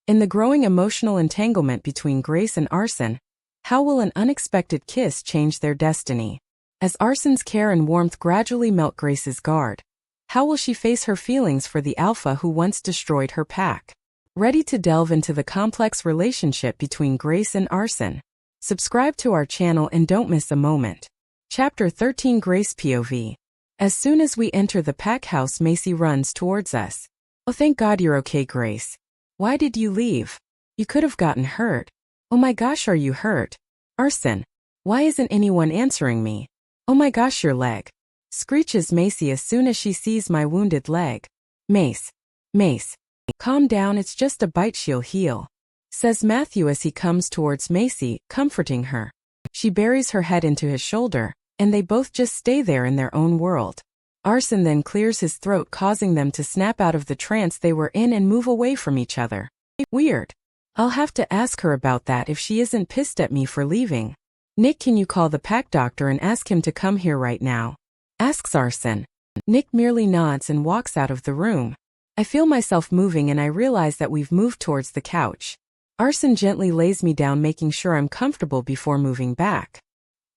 In the growing emotional entanglement between Grace and Arsen, how will an unexpected kiss change their destiny? As Arsen's care and warmth gradually melt Grace's guard, how will she face her feelings for the alpha who once destroyed her pack? Ready to delve into the complex relationship between Grace and Arsen? Subscribe to our channel and don't miss a moment. Chapter 13, Grace POV. As soon as we enter the pack house, Macy runs towards us. "Oh, thank God you're okay, Grace. Why did you leave? You could have gotten hurt." "Oh my gosh, are you hurt? Arsen, why isn't anyone answering me? Oh my gosh, your leg," screeches Macy as soon as she sees my wounded leg. Mace, calm down, it's just a bite, she'll heal," says Matthew as he comes towards Macy, comforting her. She buries her head into his shoulder, and they both just stay there in their own world. Arsen then clears his throat, causing them to snap out of the trance they were in and move away from each other. Weird. I'll have to ask her about that if she isn't pissed at me for leaving. "Nick, can you call the pack doctor and ask him to come here right now?" asks Arsen. Nick merely nods and walks out of the room. I feel myself moving and I realize that we've moved towards the couch. Arsen gently lays me down, making sure I'm comfortable before moving back.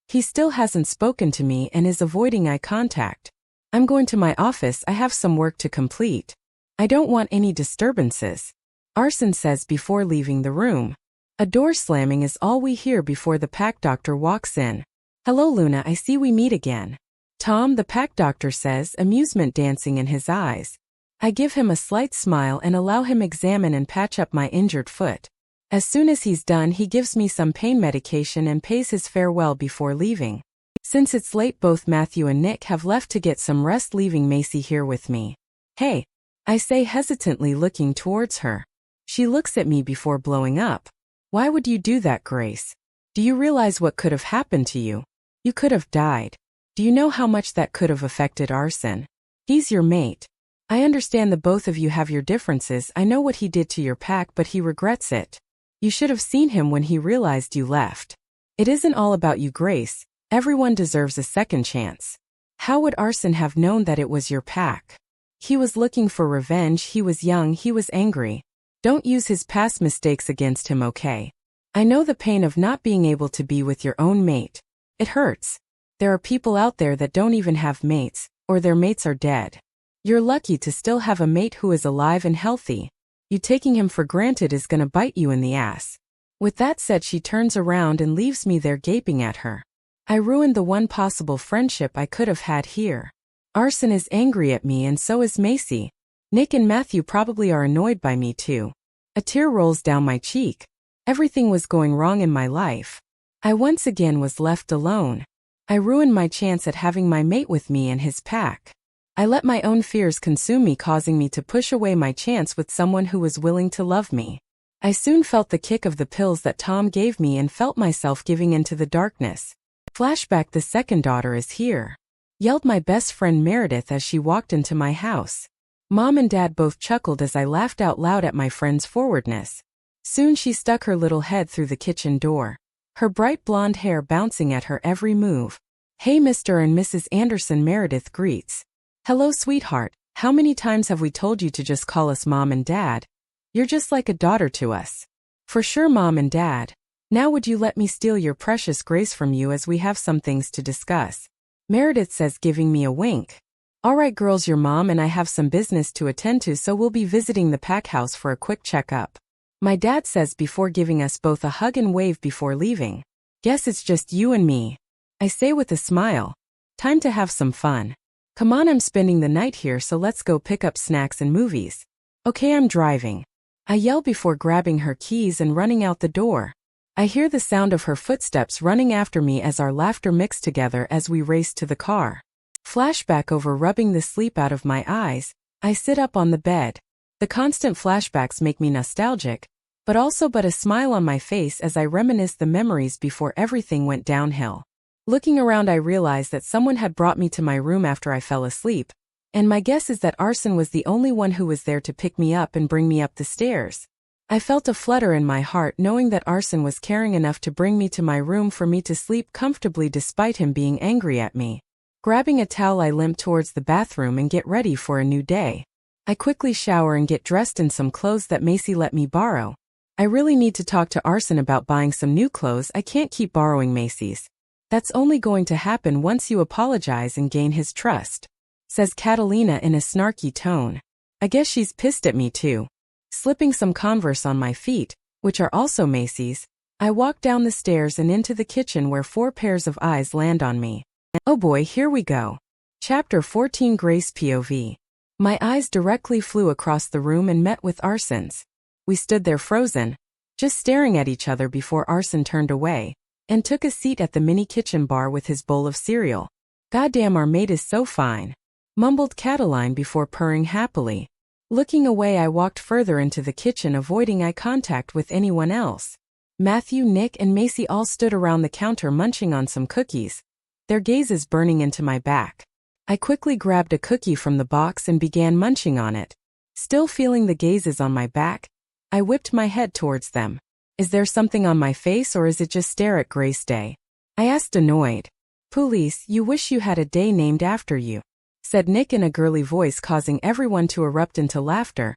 He still hasn't spoken to me and is avoiding eye contact. "I'm going to my office, I have some work to complete. I don't want any disturbances," Arsen says before leaving the room. A door slamming is all we hear before the pack doctor walks in. "Hello Luna, I see we meet again." "Tom," the pack doctor says, amusement dancing in his eyes. I give him a slight smile and allow him examine and patch up my injured foot. As soon as he's done, he gives me some pain medication and pays his farewell before leaving. Since it's late, both Matthew and Nick have left to get some rest, leaving Macy here with me. "Hey," I say hesitantly, looking towards her. She looks at me before blowing up. "Why would you do that, Grace? Do you realize what could have happened to you? You could have died. Do you know how much that could have affected Arsen? He's your mate. I understand the both of you have your differences. I know what he did to your pack, but he regrets it. You should have seen him when he realized you left. It isn't all about you, Grace. Everyone deserves a second chance. How would Arsen have known that it was your pack? He was looking for revenge, he was young, he was angry. Don't use his past mistakes against him, okay? I know the pain of not being able to be with your own mate. It hurts. There are people out there that don't even have mates, or their mates are dead. You're lucky to still have a mate who is alive and healthy. You taking him for granted is gonna bite you in the ass." With that said, she turns around and leaves me there gaping at her. I ruined the one possible friendship I could have had here. Arsen is angry at me and so is Macy. Nick and Matthew probably are annoyed by me too. A tear rolls down my cheek. Everything was going wrong in my life. I once again was left alone. I ruined my chance at having my mate with me and his pack. I let my own fears consume me, causing me to push away my chance with someone who was willing to love me. I soon felt the kick of the pills that Tom gave me and felt myself giving into the darkness. Flashback, the second daughter is here, yelled my best friend Meredith as she walked into my house. Mom and Dad both chuckled as I laughed out loud at my friend's forwardness. Soon she stuck her little head through the kitchen door, her bright blonde hair bouncing at her every move. "Hey Mr. and Mrs. Anderson," Meredith greets. "Hello sweetheart, how many times have we told you to just call us Mom and Dad? You're just like a daughter to us." "For sure, Mom and Dad. Now would you let me steal your precious Grace from you, as we have some things to discuss?" Meredith says, giving me a wink. "All right girls, your mom and I have some business to attend to, so we'll be visiting the pack house for a quick checkup," my dad says before giving us both a hug and wave before leaving. "Guess it's just you and me," I say with a smile. "Time to have some fun. Come on, I'm spending the night here, so let's go pick up snacks and movies." "Okay, I'm driving," I yell before grabbing her keys and running out the door. I hear the sound of her footsteps running after me as our laughter mixed together as we race to the car. Flashback, over rubbing the sleep out of my eyes, I sit up on the bed. The constant flashbacks make me nostalgic, but also a smile on my face as I reminisce the memories before everything went downhill. Looking around, I realize that someone had brought me to my room after I fell asleep, and my guess is that Arsen was the only one who was there to pick me up and bring me up the stairs. I felt a flutter in my heart knowing that Arsen was caring enough to bring me to my room for me to sleep comfortably despite him being angry at me. Grabbing a towel, I limp towards the bathroom and get ready for a new day. I quickly shower and get dressed in some clothes that Macy let me borrow. I really need to talk to Arsen about buying some new clothes. I can't keep borrowing Macy's. That's only going to happen once you apologize and gain his trust, says Catalina in a snarky tone. I guess she's pissed at me too. Slipping some Converse on my feet, which are also Macy's, I walk down the stairs and into the kitchen where 4 pairs of eyes land on me. Oh boy, here we go. Chapter 14, Grace POV. My eyes directly flew across the room and met with Arsen's. We stood there frozen, just staring at each other before Arsen turned away and took a seat at the mini kitchen bar with his bowl of cereal. Goddamn, our mate is so fine, mumbled Cataline before purring happily. Looking away, I walked further into the kitchen, avoiding eye contact with anyone else. Matthew, Nick, and Macy all stood around the counter munching on some cookies, their gazes burning into my back. I quickly grabbed a cookie from the box and began munching on it. Still feeling the gazes on my back, I whipped my head towards them. Is there something on my face, or is it just stare at Grace Day? I asked, annoyed. Police, you wish you had a day named after you, said Nick in a girly voice, causing everyone to erupt into laughter.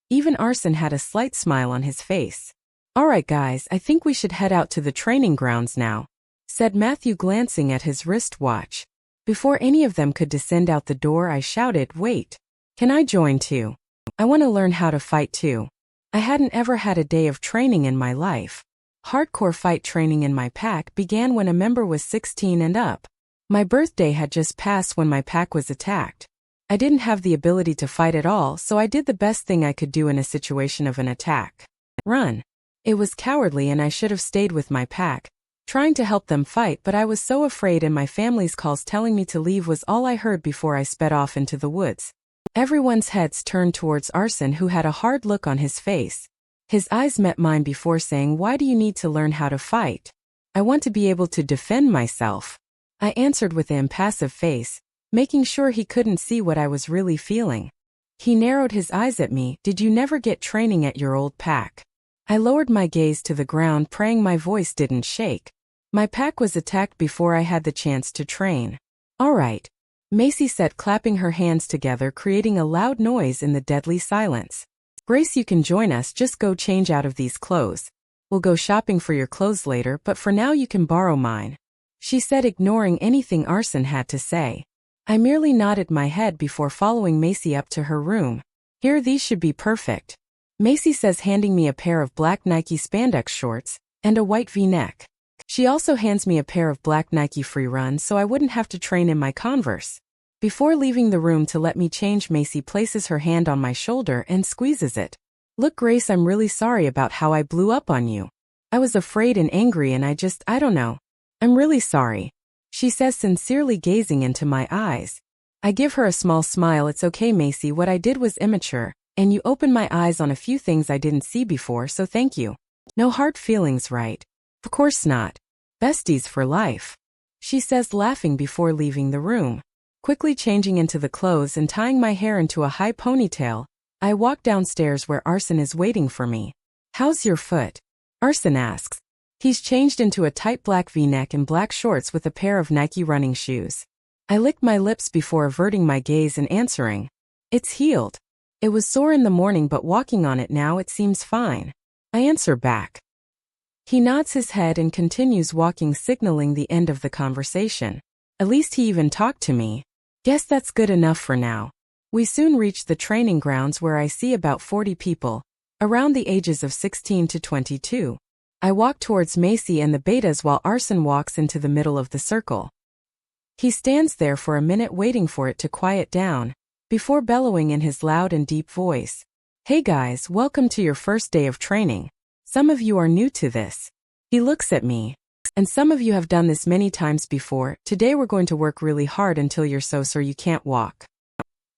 Even Arsen had a slight smile on his face. Alright guys, I think we should head out to the training grounds now, said Matthew, glancing at his wristwatch. Before any of them could descend out the door, I shouted, wait, can I join too? I want to learn how to fight too. I hadn't ever had a day of training in my life. Hardcore fight training in my pack began when a member was 16 and up. My birthday had just passed when my pack was attacked. I didn't have the ability to fight at all, so I did the best thing I could do in a situation of an attack. Run. It was cowardly and I should have stayed with my pack, trying to help them fight, but I was so afraid, and my family's calls telling me to leave was all I heard before I sped off into the woods. Everyone's heads turned towards Arsen, who had a hard look on his face. His eyes met mine before saying, why do you need to learn how to fight? I want to be able to defend myself, I answered with an impassive face, making sure he couldn't see what I was really feeling. He narrowed his eyes at me. Did you never get training at your old pack? I lowered my gaze to the ground, praying my voice didn't shake. My pack was attacked before I had the chance to train. All right, Macy said, clapping her hands together, creating a loud noise in the deadly silence. Grace, you can join us, just go change out of these clothes. We'll go shopping for your clothes later, but for now you can borrow mine, she said, ignoring anything Arsen had to say. I merely nodded my head before following Macy up to her room. Here, these should be perfect, Macy says, handing me a pair of black Nike spandex shorts and a white V-neck. She also hands me a pair of black Nike Free Run so I wouldn't have to train in my Converse. Before leaving the room to let me change, Macy places her hand on my shoulder and squeezes it. Look, Grace, I'm really sorry about how I blew up on you. I was afraid and angry and I don't know. I'm really sorry, she says, sincerely gazing into my eyes. I give her a small smile. It's okay, Macy, what I did was immature, and you opened my eyes on a few things I didn't see before, so thank you. No hard feelings, right? Of course not. Besties for life, she says, laughing before leaving the room. Quickly changing into the clothes and tying my hair into a high ponytail, I walk downstairs where Arsen is waiting for me. How's your foot? Arsen asks. He's changed into a tight black V-neck and black shorts with a pair of Nike running shoes. I licked my lips before averting my gaze and answering. It's healed. It was sore in the morning, but walking on it now it seems fine, I answer back. He nods his head and continues walking, signaling the end of the conversation. At least he even talked to me. Guess that's good enough for now. We soon reach the training grounds where I see about 40 people, around the ages of 16 to 22. I walk towards Macy and the betas while Arsen walks into the middle of the circle. He stands there for a minute waiting for it to quiet down, before bellowing in his loud and deep voice. Hey guys, welcome to your first day of training. Some of you are new to this. He looks at me. And some of you have done this many times before. Today we're going to work really hard until you're so sore you can't walk,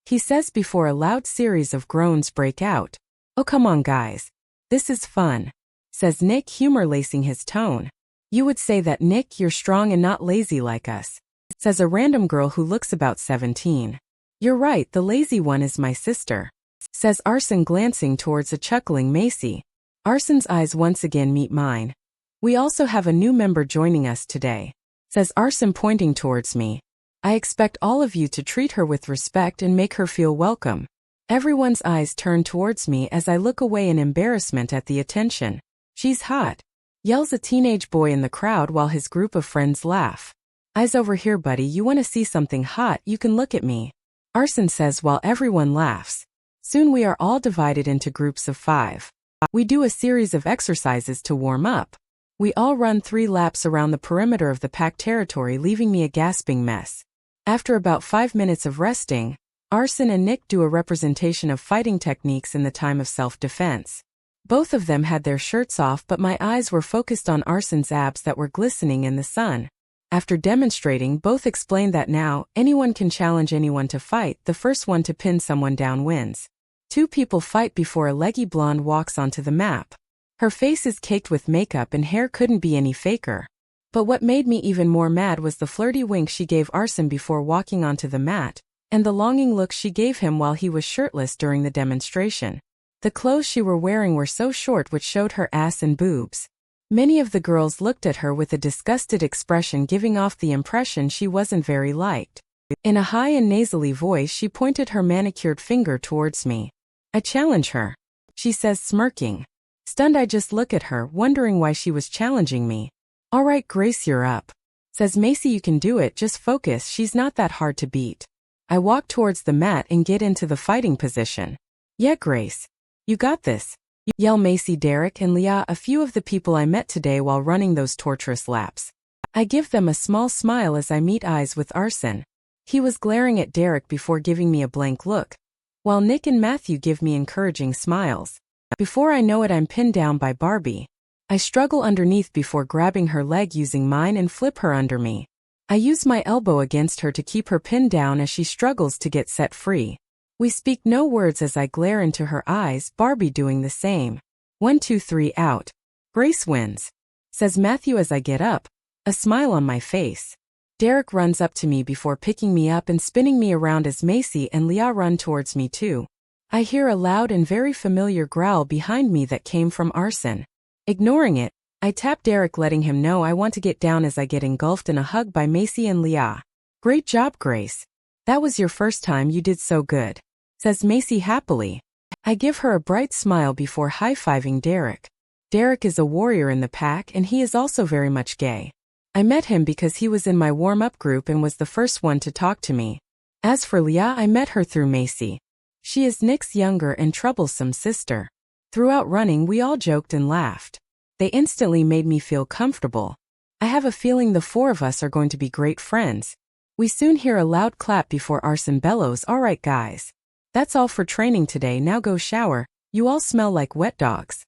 he says before a loud series of groans break out. Oh come on guys. This is fun, says Nick, humor lacing his tone. You would say that, Nick, you're strong and not lazy like us, says a random girl who looks about 17. You're right, the lazy one is my sister, says Arsen, glancing towards a chuckling Macy. Arsen's eyes once again meet mine. We also have a new member joining us today, says Arsen, pointing towards me. I expect all of you to treat her with respect and make her feel welcome. Everyone's eyes turn towards me as I look away in embarrassment at the attention. "She's hot," yells a teenage boy in the crowd while his group of friends laugh. "Eyes over here, buddy, you want to see something hot, you can look at me," Arsen says while everyone laughs. Soon we are all divided into groups of 5. We do a series of exercises to warm up. We all run 3 laps around the perimeter of the pack territory, leaving me a gasping mess. After about 5 minutes of resting, Arsen and Nick do a representation of fighting techniques in the time of self-defense. Both of them had their shirts off, but my eyes were focused on Arsen's abs that were glistening in the sun. After demonstrating, both explained that now, anyone can challenge anyone to fight, the first one to pin someone down wins. 2 people fight before a leggy blonde walks onto the map. Her face is caked with makeup and hair couldn't be any faker. But what made me even more mad was the flirty wink she gave Arsen before walking onto the mat, and the longing look she gave him while he was shirtless during the demonstration. The clothes she were wearing were so short, which showed her ass and boobs. Many of the girls looked at her with a disgusted expression, giving off the impression she wasn't very liked. In a high and nasally voice, she pointed her manicured finger towards me. "I challenge her," she says, smirking. Stunned, I just look at her, wondering why she was challenging me. "All right, Grace, you're up," says Macy. "You can do it, just focus, she's not that hard to beat." I walk towards the mat and get into the fighting position. "Yeah, Grace. You got this," yell Macy, Derek, and Leah, a few of the people I met today while running those torturous laps. I give them a small smile as I meet eyes with Arsen. He was glaring at Derek before giving me a blank look, while Nick and Matthew give me encouraging smiles. Before I know it, I'm pinned down by Barbie. I struggle underneath before grabbing her leg using mine and flip her under me. I use my elbow against her to keep her pinned down as she struggles to get set free. We speak no words as I glare into her eyes, Barbie doing the same. 1, 2, 3, out. "Grace wins," says Matthew as I get up, a smile on my face. Derek runs up to me before picking me up and spinning me around as Macy and Leah run towards me too. I hear a loud and very familiar growl behind me that came from Arsen. Ignoring it, I tap Derek, letting him know I want to get down as I get engulfed in a hug by Macy and Leah. "Great job, Grace. That was your first time, you did so good," says Macy happily. I give her a bright smile before high-fiving Derek. Derek is a warrior in the pack, and he is also very much gay. I met him because he was in my warm-up group and was the first one to talk to me. As for Leah, I met her through Macy. She is Nick's younger and troublesome sister. Throughout running, we all joked and laughed. They instantly made me feel comfortable. I have a feeling the 4 of us are going to be great friends. We soon hear a loud clap before Arsen bellows, "All right, guys. That's all for training today, now go shower, you all smell like wet dogs."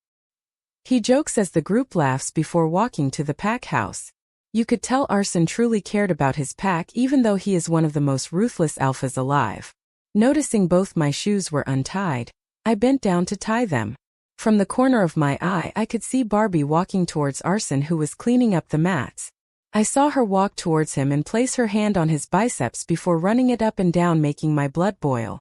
He jokes as the group laughs before walking to the pack house. You could tell Arsen truly cared about his pack, even though he is one of the most ruthless alphas alive. Noticing both my shoes were untied, I bent down to tie them. From the corner of my eye, I could see Barbie walking towards Arsen, who was cleaning up the mats. I saw her walk towards him and place her hand on his biceps before running it up and down, making my blood boil.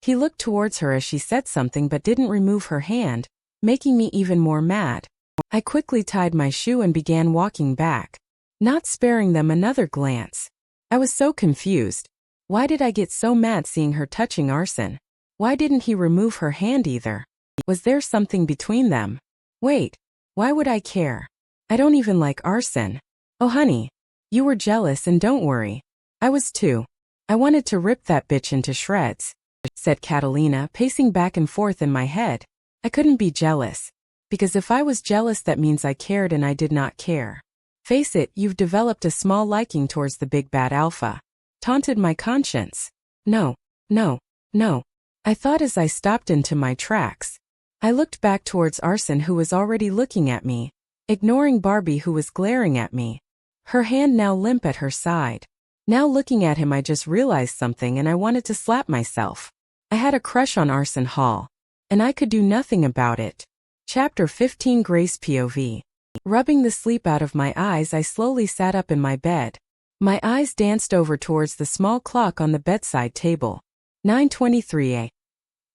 He looked towards her as she said something but didn't remove her hand, making me even more mad. I quickly tied my shoe and began walking back, not sparing them another glance. I was so confused. Why did I get so mad seeing her touching Arsen? Why didn't he remove her hand either? Was there something between them? Wait, why would I care? I don't even like Arsen. "Oh honey, you were jealous, and don't worry. I was too. I wanted to rip that bitch into shreds," said Catalina, pacing back and forth in my head. I couldn't be jealous, because if I was jealous that means I cared, and I did not care. "Face it, you've developed a small liking towards the big bad alpha," taunted my conscience. No, no, no, I thought as I stopped into my tracks. I looked back towards Arsen, who was already looking at me, ignoring Barbie, who was glaring at me, her hand now limp at her side. Now looking at him, I just realized something and I wanted to slap myself. I had a crush on Arsen丨, and I could do nothing about it. Chapter 15, Grace POV. Rubbing the sleep out of my eyes, I slowly sat up in my bed. My eyes danced over towards the small clock on the bedside table. 9:23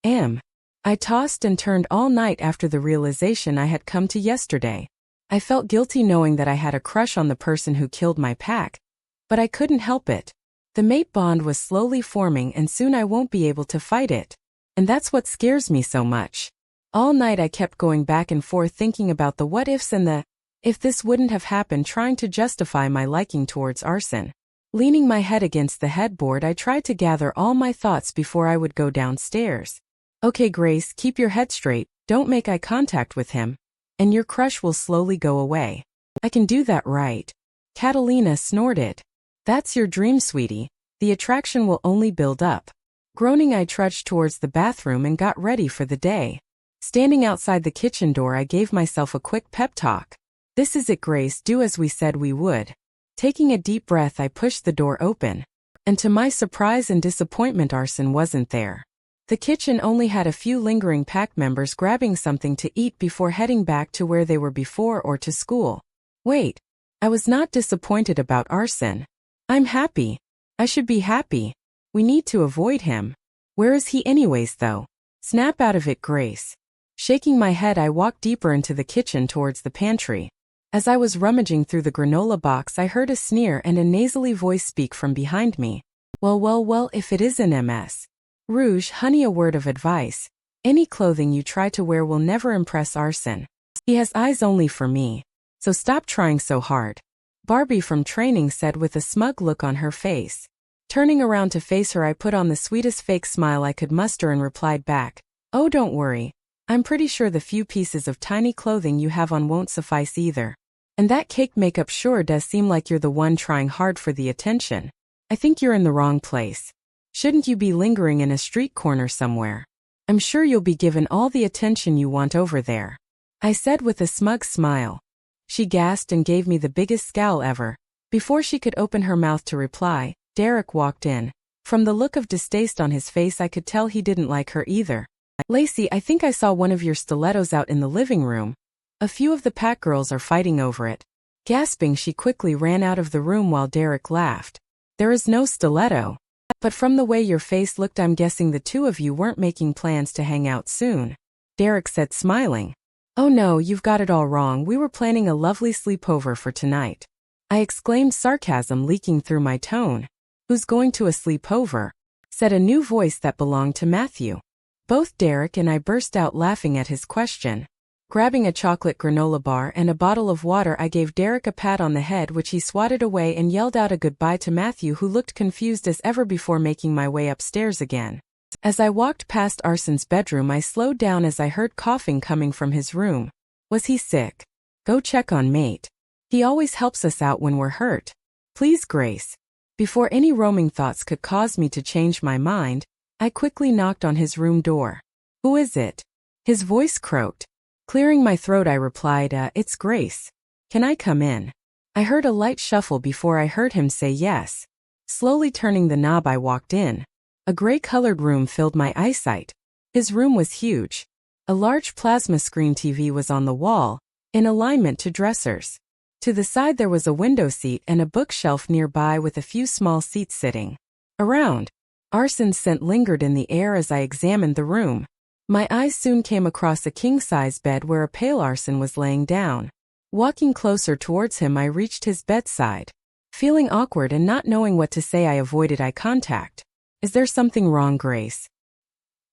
a.m. I tossed and turned all night after the realization I had come to yesterday. I felt guilty knowing that I had a crush on the person who killed my pack, but I couldn't help it. The mate bond was slowly forming, and soon I won't be able to fight it. And that's what scares me so much. All night I kept going back and forth thinking about the what-ifs and the if this wouldn't have happened, trying to justify my liking towards Arsen. Leaning my head against the headboard, I tried to gather all my thoughts before I would go downstairs. Okay, Grace, keep your head straight, don't make eye contact with him, and your crush will slowly go away. I can do that, right? Catalina snorted. That's your dream, sweetie. The attraction will only build up. Groaning, I trudged towards the bathroom and got ready for the day. Standing outside the kitchen door, I gave myself a quick pep talk. This is it, Grace, do as we said we would. Taking a deep breath, I pushed the door open. And to my surprise and disappointment, Arsen wasn't there. The kitchen only had a few lingering pack members grabbing something to eat before heading back to where they were before or to school. Wait, I was not disappointed about Arsen. I'm happy. I should be happy. We need to avoid him. Where is he anyways, though? Snap out of it, Grace. Shaking my head, I walked deeper into the kitchen towards the pantry. As I was rummaging through the granola box, I heard a sneer and a nasally voice speak from behind me. Well, if it is an MS. Rouge, honey, a word of advice. Any clothing you try to wear will never impress Arsen. He has eyes only for me. So stop trying so hard. Barbie from training said with a smug look on her face. Turning around to face her, I put on the sweetest fake smile I could muster and replied back, oh, don't worry. I'm pretty sure the few pieces of tiny clothing you have on won't suffice either. And that cake makeup sure does seem like you're the one trying hard for the attention. I think you're in the wrong place. Shouldn't you be lingering in a street corner somewhere? I'm sure you'll be given all the attention you want over there. I said with a smug smile. She gasped and gave me the biggest scowl ever. Before she could open her mouth to reply, Derek walked in. From the look of distaste on his face, I could tell he didn't like her either. Lacey, I think I saw one of your stilettos out in the living room. A few of the pack girls are fighting over it. Gasping, she quickly ran out of the room while Derek laughed. There is no stiletto. But from the way your face looked, I'm guessing the two of you weren't making plans to hang out soon. Derek said, smiling. Oh no, you've got it all wrong. We were planning a lovely sleepover for tonight. I exclaimed, sarcasm leaking through my tone. Who's going to a sleepover? Said a new voice that belonged to Matthew. Both Derek and I burst out laughing at his question. Grabbing a chocolate granola bar and a bottle of water, I gave Derek a pat on the head, which he swatted away, and yelled out a goodbye to Matthew, who looked confused as ever, before making my way upstairs again. As I walked past Arsen's bedroom, I slowed down as I heard coughing coming from his room. Was he sick? Go check on mate. He always helps us out when we're hurt. Please, Grace. Before any roaming thoughts could cause me to change my mind, I quickly knocked on his room door. Who is it? His voice croaked. Clearing my throat, I replied, it's Grace. Can I come in? I heard a light shuffle before I heard him say yes. Slowly turning the knob, I walked in. A gray-colored room filled my eyesight. His room was huge. A large plasma screen TV was on the wall, in alignment to dressers. To the side there was a window seat and a bookshelf nearby with a few small seats sitting around. Arsen's scent lingered in the air as I examined the room. My eyes soon came across a king-size bed where a pale Arsen was laying down. Walking closer towards him, I reached his bedside. Feeling awkward and not knowing what to say, I avoided eye contact. Is there something wrong, Grace?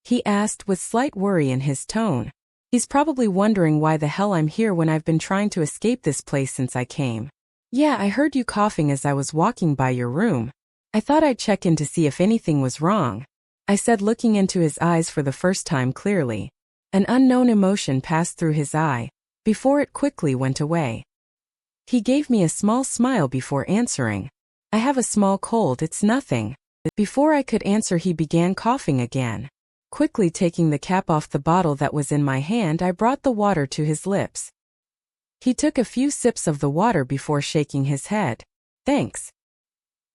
He asked with slight worry in his tone. He's probably wondering why the hell I'm here when I've been trying to escape this place since I came. Yeah, I heard you coughing as I was walking by your room. I thought I'd check in to see if anything was wrong, I said, looking into his eyes for the first time clearly. An unknown emotion passed through his eye, before it quickly went away. He gave me a small smile before answering. I have a small cold, it's nothing. Before I could answer, he began coughing again. Quickly taking the cap off the bottle that was in my hand, I brought the water to his lips. He took a few sips of the water before shaking his head. Thanks,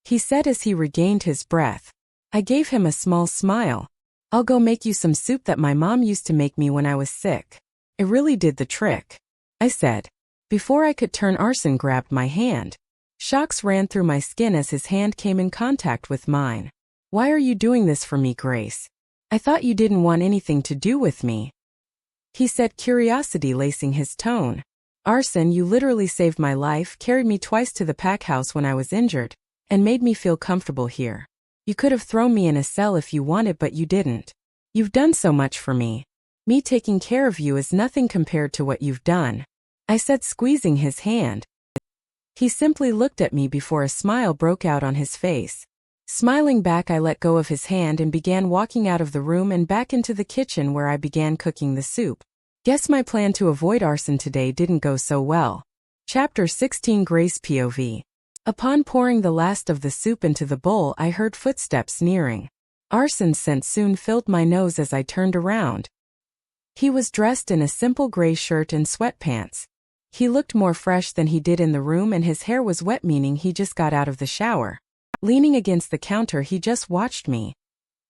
he said as he regained his breath. I gave him a small smile. I'll go make you some soup that my mom used to make me when I was sick. It really did the trick, I said. Before I could turn, Arsen grabbed my hand. Shocks ran through my skin as his hand came in contact with mine. Why are you doing this for me, Grace? I thought you didn't want anything to do with me, he said, curiosity lacing his tone. Arsen, you literally saved my life, carried me twice to the pack house when I was injured, and made me feel comfortable here. You could have thrown me in a cell if you wanted, but you didn't. You've done so much for me. Me taking care of you is nothing compared to what you've done, I said, squeezing his hand. He simply looked at me before a smile broke out on his face. Smiling back, I let go of his hand and began walking out of the room and back into the kitchen, where I began cooking the soup. Guess my plan to avoid Arsen today didn't go so well. Chapter 16, Grace POV. Upon pouring the last of the soup into the bowl, I heard footsteps nearing. Arsen's scent soon filled my nose as I turned around. He was dressed in a simple gray shirt and sweatpants. He looked more fresh than he did in the room, and his hair was wet, meaning he just got out of the shower. Leaning against the counter, he just watched me,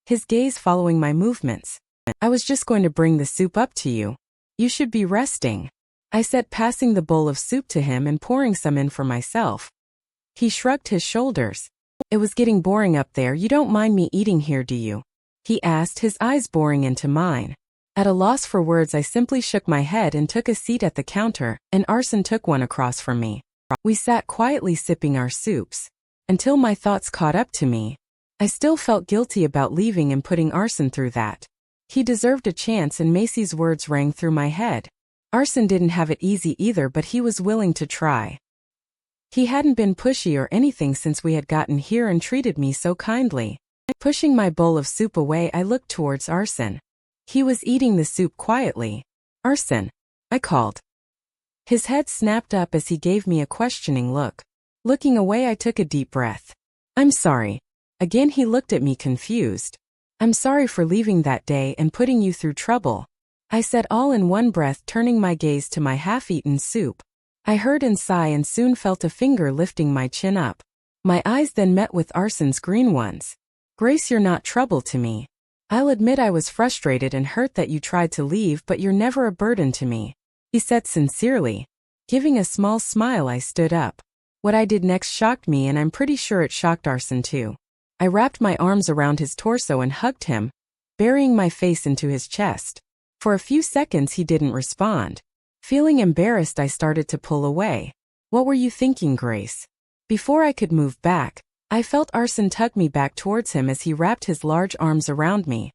his gaze following my movements. I was just going to bring the soup up to you. You should be resting, I said, passing the bowl of soup to him and pouring some in for myself. He shrugged his shoulders. It was getting boring up there. You don't mind me eating here, do you? He asked, his eyes boring into mine. At a loss for words, I simply shook my head and took a seat at the counter, and Arsen took one across from me. We sat quietly sipping our soups, until my thoughts caught up to me. I still felt guilty about leaving and putting Arsen through that. He deserved a chance, and Macy's words rang through my head. Arsen didn't have it easy either, but he was willing to try. He hadn't been pushy or anything since we had gotten here and treated me so kindly. Pushing my bowl of soup away, I looked towards Arsen. He was eating the soup quietly. Arsen, I called. His head snapped up as he gave me a questioning look. Looking away, I took a deep breath. I'm sorry. Again, he looked at me confused. I'm sorry for leaving that day and putting you through trouble, I said, all in one breath, turning my gaze to my half-eaten soup. I heard a sigh and soon felt a finger lifting my chin up. My eyes then met with Arsen's green ones. Grace, you're not trouble to me. I'll admit I was frustrated and hurt that you tried to leave, but you're never a burden to me, he said sincerely. Giving a small smile, I stood up. What I did next shocked me, and I'm pretty sure it shocked Arsen too. I wrapped my arms around his torso and hugged him, burying my face into his chest. For a few seconds he didn't respond. Feeling embarrassed, I started to pull away. What were you thinking, Grace? Before I could move back, I felt Arsen tug me back towards him as he wrapped his large arms around me.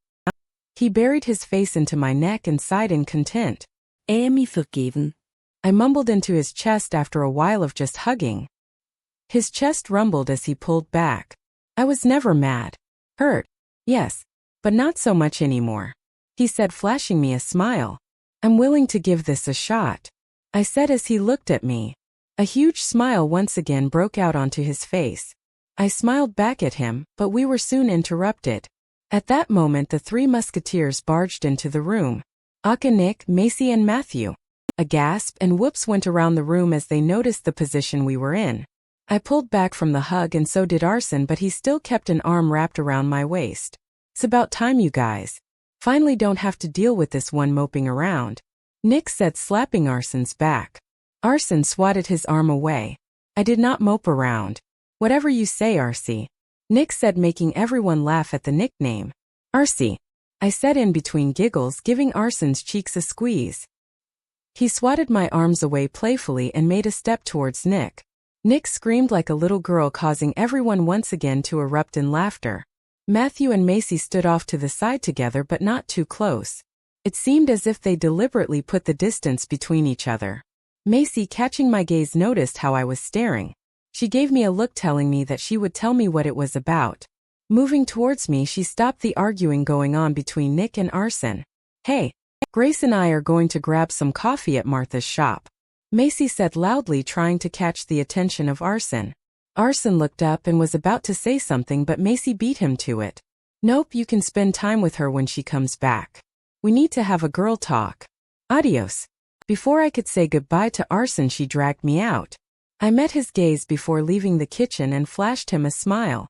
He buried his face into my neck and sighed in content. Amy forgiven, I mumbled into his chest after a while of just hugging. His chest rumbled as he pulled back. I was never mad. Hurt, yes, but not so much anymore, he said, flashing me a smile. I'm willing to give this a shot, I said as he looked at me. A huge smile once again broke out onto his face. I smiled back at him, but we were soon interrupted. At that moment, the three musketeers barged into the room. Aka, Nick, Macy, and Matthew. A gasp and whoops went around the room as they noticed the position we were in. I pulled back from the hug, and so did Arsen, but he still kept an arm wrapped around my waist. It's about time you guys finally don't have to deal with this one moping around, Nick said, slapping Arsen's back. Arsen swatted his arm away. I did not mope around. Whatever you say, Arsie, Nick said, making everyone laugh at the nickname. Arsie, I said in between giggles, giving Arsen's cheeks a squeeze. He swatted my arms away playfully and made a step towards Nick. Nick screamed like a little girl, causing everyone once again to erupt in laughter. Matthew and Macy stood off to the side together, but not too close. It seemed as if they deliberately put the distance between each other. Macy, catching my gaze, noticed how I was staring. She gave me a look telling me that she would tell me what it was about. Moving towards me, she stopped the arguing going on between Nick and Arsen. Hey, Grace and I are going to grab some coffee at Martha's shop, Macy said loudly, trying to catch the attention of Arsen. Arsen looked up and was about to say something, but Macy beat him to it. Nope, you can spend time with her when she comes back. We need to have a girl talk. Adios. Before I could say goodbye to Arsen, she dragged me out. I met his gaze before leaving the kitchen and flashed him a smile.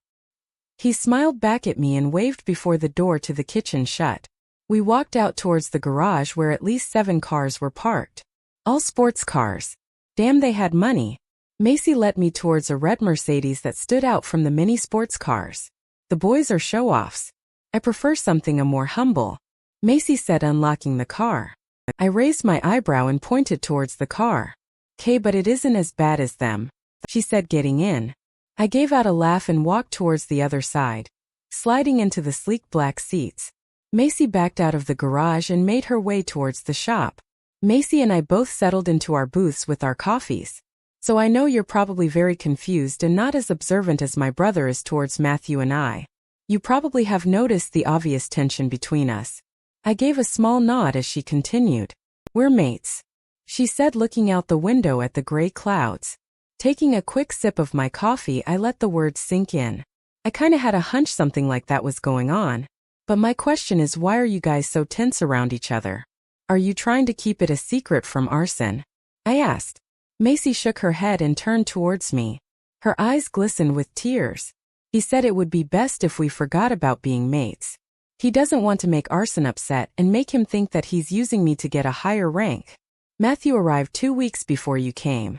He smiled back at me and waved before the door to the kitchen shut. We walked out towards the garage, where at least 7 cars were parked. All sports cars. Damn, they had money. Macy led me towards a red Mercedes that stood out from the many sports cars. The boys are show-offs. I prefer something more humble, Macy said, unlocking the car. I raised my eyebrow and pointed towards the car. "'Kay, but it isn't as bad as them," she said, getting in. I gave out a laugh and walked towards the other side, sliding into the sleek black seats. Macy backed out of the garage and made her way towards the shop. Macy and I both settled into our booths with our coffees. So I know you're probably very confused and not as observant as my brother is towards Matthew and I. You probably have noticed the obvious tension between us. I gave a small nod as she continued. We're mates, she said, looking out the window at the gray clouds. Taking a quick sip of my coffee, I let the words sink in. I kinda had a hunch something like that was going on. But my question is, why are you guys so tense around each other? Are you trying to keep it a secret from Arsen? I asked. Macy shook her head and turned towards me. Her eyes glistened with tears. He said it would be best if we forgot about being mates. He doesn't want to make Arsen upset and make him think that he's using me to get a higher rank. Matthew arrived 2 weeks before you came.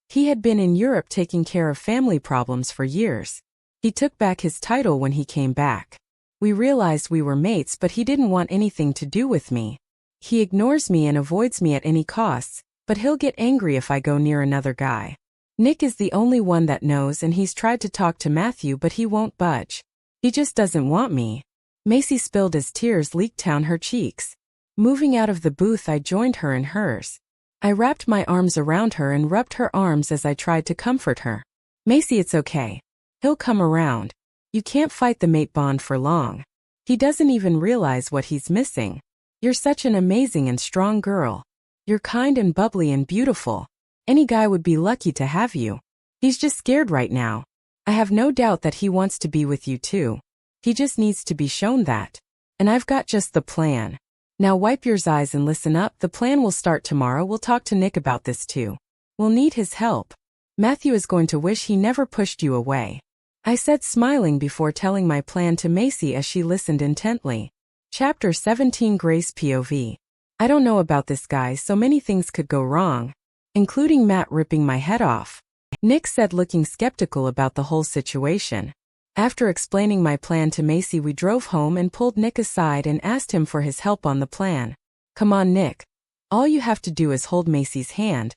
He had been in Europe taking care of family problems for years. He took back his title when he came back. We realized we were mates, but he didn't want anything to do with me. He ignores me and avoids me at any costs, but he'll get angry if I go near another guy. Nick is the only one that knows, and he's tried to talk to Matthew, but he won't budge. He just doesn't want me. Macy spilled as tears leaked down her cheeks. Moving out of the booth, I joined her in hers. I wrapped my arms around her and rubbed her arms as I tried to comfort her. Macy, it's okay. He'll come around. You can't fight the mate bond for long. He doesn't even realize what he's missing. You're such an amazing and strong girl. You're kind and bubbly and beautiful. Any guy would be lucky to have you. He's just scared right now. I have no doubt that he wants to be with you too. He just needs to be shown that. And I've got just the plan. Now wipe your eyes and listen up. The plan will start tomorrow. We'll talk to Nick about this too. We'll need his help. Matthew is going to wish he never pushed you away. I said, smiling before telling my plan to Macy as she listened intently. Chapter 17, Grace POV. I don't know about this guy, so many things could go wrong, including Matt ripping my head off. Nick said, looking skeptical about the whole situation. After explaining my plan to Macy, we drove home and pulled Nick aside and asked him for his help on the plan. Come on, Nick. All you have to do is hold Macy's hand,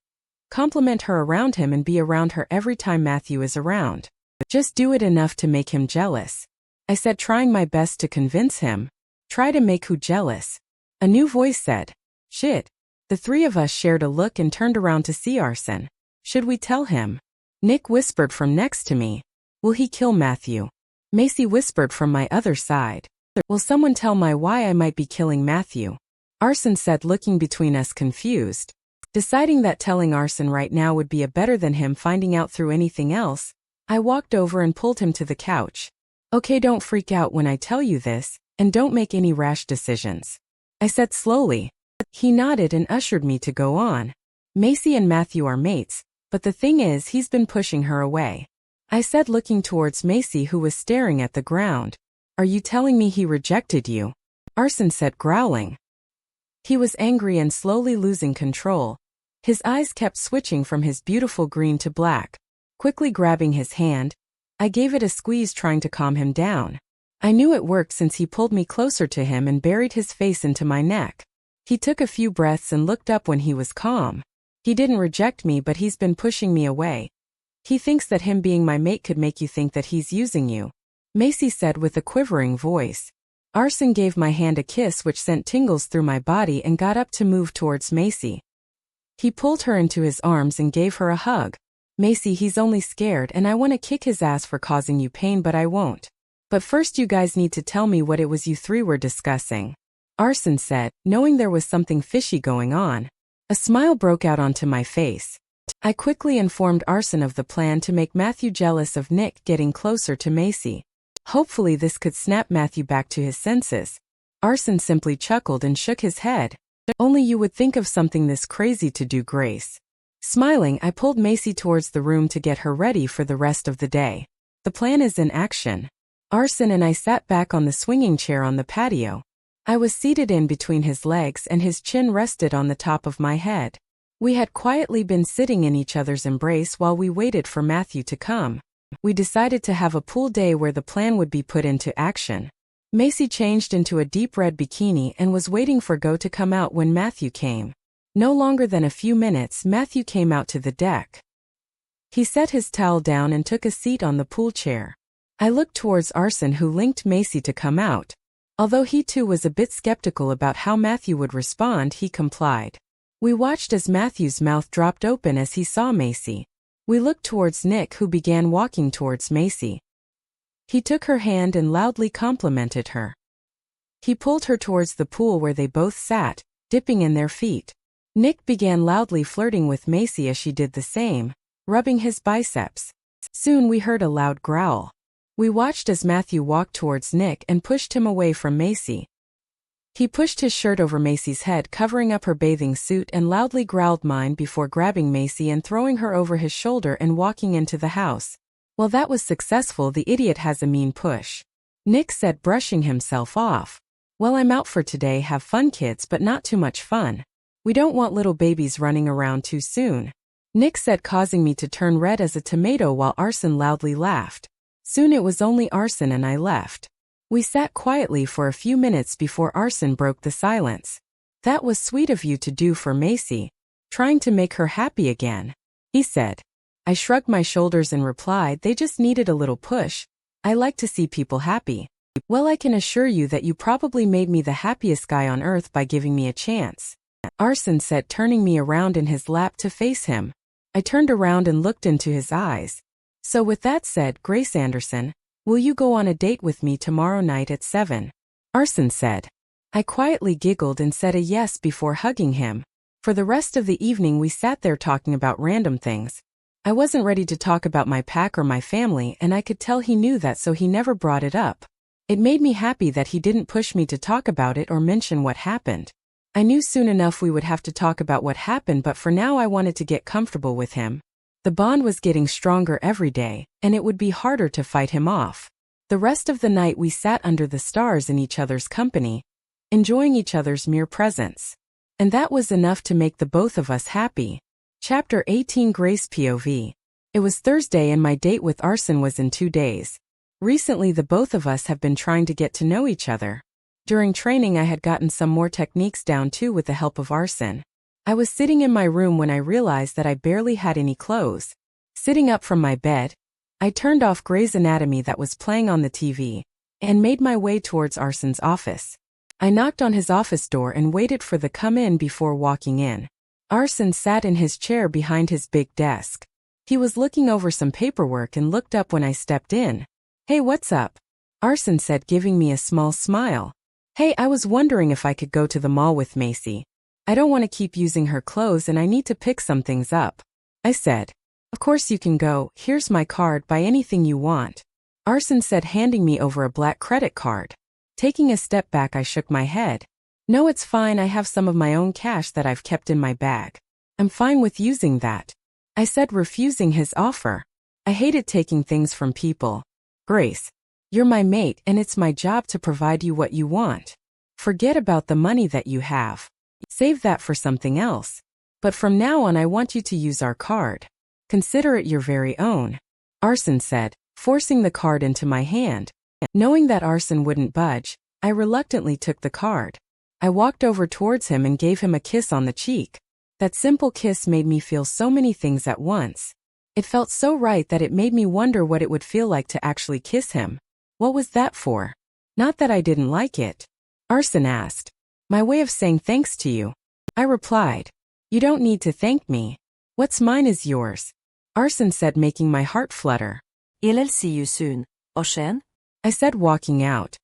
compliment her around him, and be around her every time Matthew is around. Just do it enough to make him jealous. I said, trying my best to convince him. Try to make who jealous? A new voice said. Shit. The three of us shared a look and turned around to see Arsen. Should we tell him? Nick whispered from next to me. Will he kill Matthew? Macy whispered from my other side. Will someone tell my why I might be killing Matthew? Arsen said, looking between us confused. Deciding that telling Arsen right now would be a better than him finding out through anything else, I walked over and pulled him to the couch. Okay, don't freak out when I tell you this, and don't make any rash decisions, I said slowly. He nodded and ushered me to go on. Macy and Matthew are mates, but the thing is, he's been pushing her away, I said, looking towards Macy, who was staring at the ground. Are you telling me he rejected you? Arsen said, growling. He was angry and slowly losing control. His eyes kept switching from his beautiful green to black. Quickly grabbing his hand, I gave it a squeeze, trying to calm him down. I knew it worked since he pulled me closer to him and buried his face into my neck. He took a few breaths and looked up when he was calm. He didn't reject me, but he's been pushing me away. He thinks that him being my mate could make you think that he's using you, Macy said with a quivering voice. Arsen gave my hand a kiss which sent tingles through my body and got up to move towards Macy. He pulled her into his arms and gave her a hug. Macy, he's only scared and I want to kick his ass for causing you pain, but I won't. But first you guys need to tell me what it was you three were discussing, Arsen said, knowing there was something fishy going on. A smile broke out onto my face. I quickly informed Arsen of the plan to make Matthew jealous of Nick getting closer to Macy. Hopefully this could snap Matthew back to his senses. Arsen simply chuckled and shook his head. Only you would think of something this crazy to do, Grace. Smiling, I pulled Macy towards the room to get her ready for the rest of the day. The plan is in action. Arsen and I sat back on the swinging chair on the patio. I was seated in between his legs and his chin rested on the top of my head. We had quietly been sitting in each other's embrace while we waited for Matthew to come. We decided to have a pool day where the plan would be put into action. Macy changed into a deep red bikini and was waiting for Go to come out when Matthew came. No longer than a few minutes, Matthew came out to the deck. He set his towel down and took a seat on the pool chair. I looked towards Arsen, who linked Macy to come out. Although he too was a bit skeptical about how Matthew would respond, he complied. We watched as Matthew's mouth dropped open as he saw Macy. We looked towards Nick, who began walking towards Macy. He took her hand and loudly complimented her. He pulled her towards the pool where they both sat, dipping in their feet. Nick began loudly flirting with Macy as she did the same, rubbing his biceps. Soon we heard a loud growl. We watched as Matthew walked towards Nick and pushed him away from Macy. He pushed his shirt over Macy's head, covering up her bathing suit, and loudly growled mine before grabbing Macy and throwing her over his shoulder and walking into the house. Well, that was successful. The idiot has a mean push. Nick said, brushing himself off. Well, I'm out for today. Have fun, kids, but not too much fun. We don't want little babies running around too soon. Nick said, causing me to turn red as a tomato while Arsen loudly laughed. Soon it was only Arsen and I left. We sat quietly for a few minutes before Arsen broke the silence. That was sweet of you to do for Macy. Trying to make her happy again, he said. I shrugged my shoulders and replied, they just needed a little push. I like to see people happy. Well, I can assure you that you probably made me the happiest guy on earth by giving me a chance, Arsen said, turning me around in his lap to face him. I turned around and looked into his eyes. So with that said, Grace Anderson, will you go on a date with me tomorrow night at 7? Arsen said. I quietly giggled and said a yes before hugging him. For the rest of the evening we sat there talking about random things. I wasn't ready to talk about my pack or my family, and I could tell he knew that, so he never brought it up. It made me happy that he didn't push me to talk about it or mention what happened. I knew soon enough we would have to talk about what happened, but for now I wanted to get comfortable with him. The bond was getting stronger every day, and it would be harder to fight him off. The rest of the night we sat under the stars in each other's company, enjoying each other's mere presence. And that was enough to make the both of us happy. Chapter 18, Grace POV. It was Thursday and my date with Arsen was in 2 days. Recently the both of us have been trying to get to know each other. During training I had gotten some more techniques down too with the help of Arsen. I was sitting in my room when I realized that I barely had any clothes. Sitting up from my bed, I turned off Grey's Anatomy that was playing on the TV, and made my way towards Arsen's office. I knocked on his office door and waited for the come in before walking in. Arsen sat in his chair behind his big desk. He was looking over some paperwork and looked up when I stepped in. Hey, what's up? Arsen said, giving me a small smile. Hey, I was wondering if I could go to the mall with Macy. I don't want to keep using her clothes and I need to pick some things up. I said. Of course you can go, here's my card, buy anything you want. Arsen said, handing me over a black credit card. Taking a step back, I shook my head. No, it's fine, I have some of my own cash that I've kept in my bag. I'm fine with using that, I said, refusing his offer. I hated taking things from people. Grace, you're my mate and it's my job to provide you what you want. Forget about the money that you have. Save that for something else. But from now on I want you to use our card. Consider it your very own, Arsen said, forcing the card into my hand. Knowing that Arsen wouldn't budge, I reluctantly took the card. I walked over towards him and gave him a kiss on the cheek. That simple kiss made me feel so many things at once. It felt so right that it made me wonder what it would feel like to actually kiss him. What was that for? Not that I didn't like it, Arsen asked. My way of saying thanks to you, I replied. You don't need to thank me. What's mine is yours, Arsen said, making my heart flutter. I'll see you soon, Arsen, I said, walking out.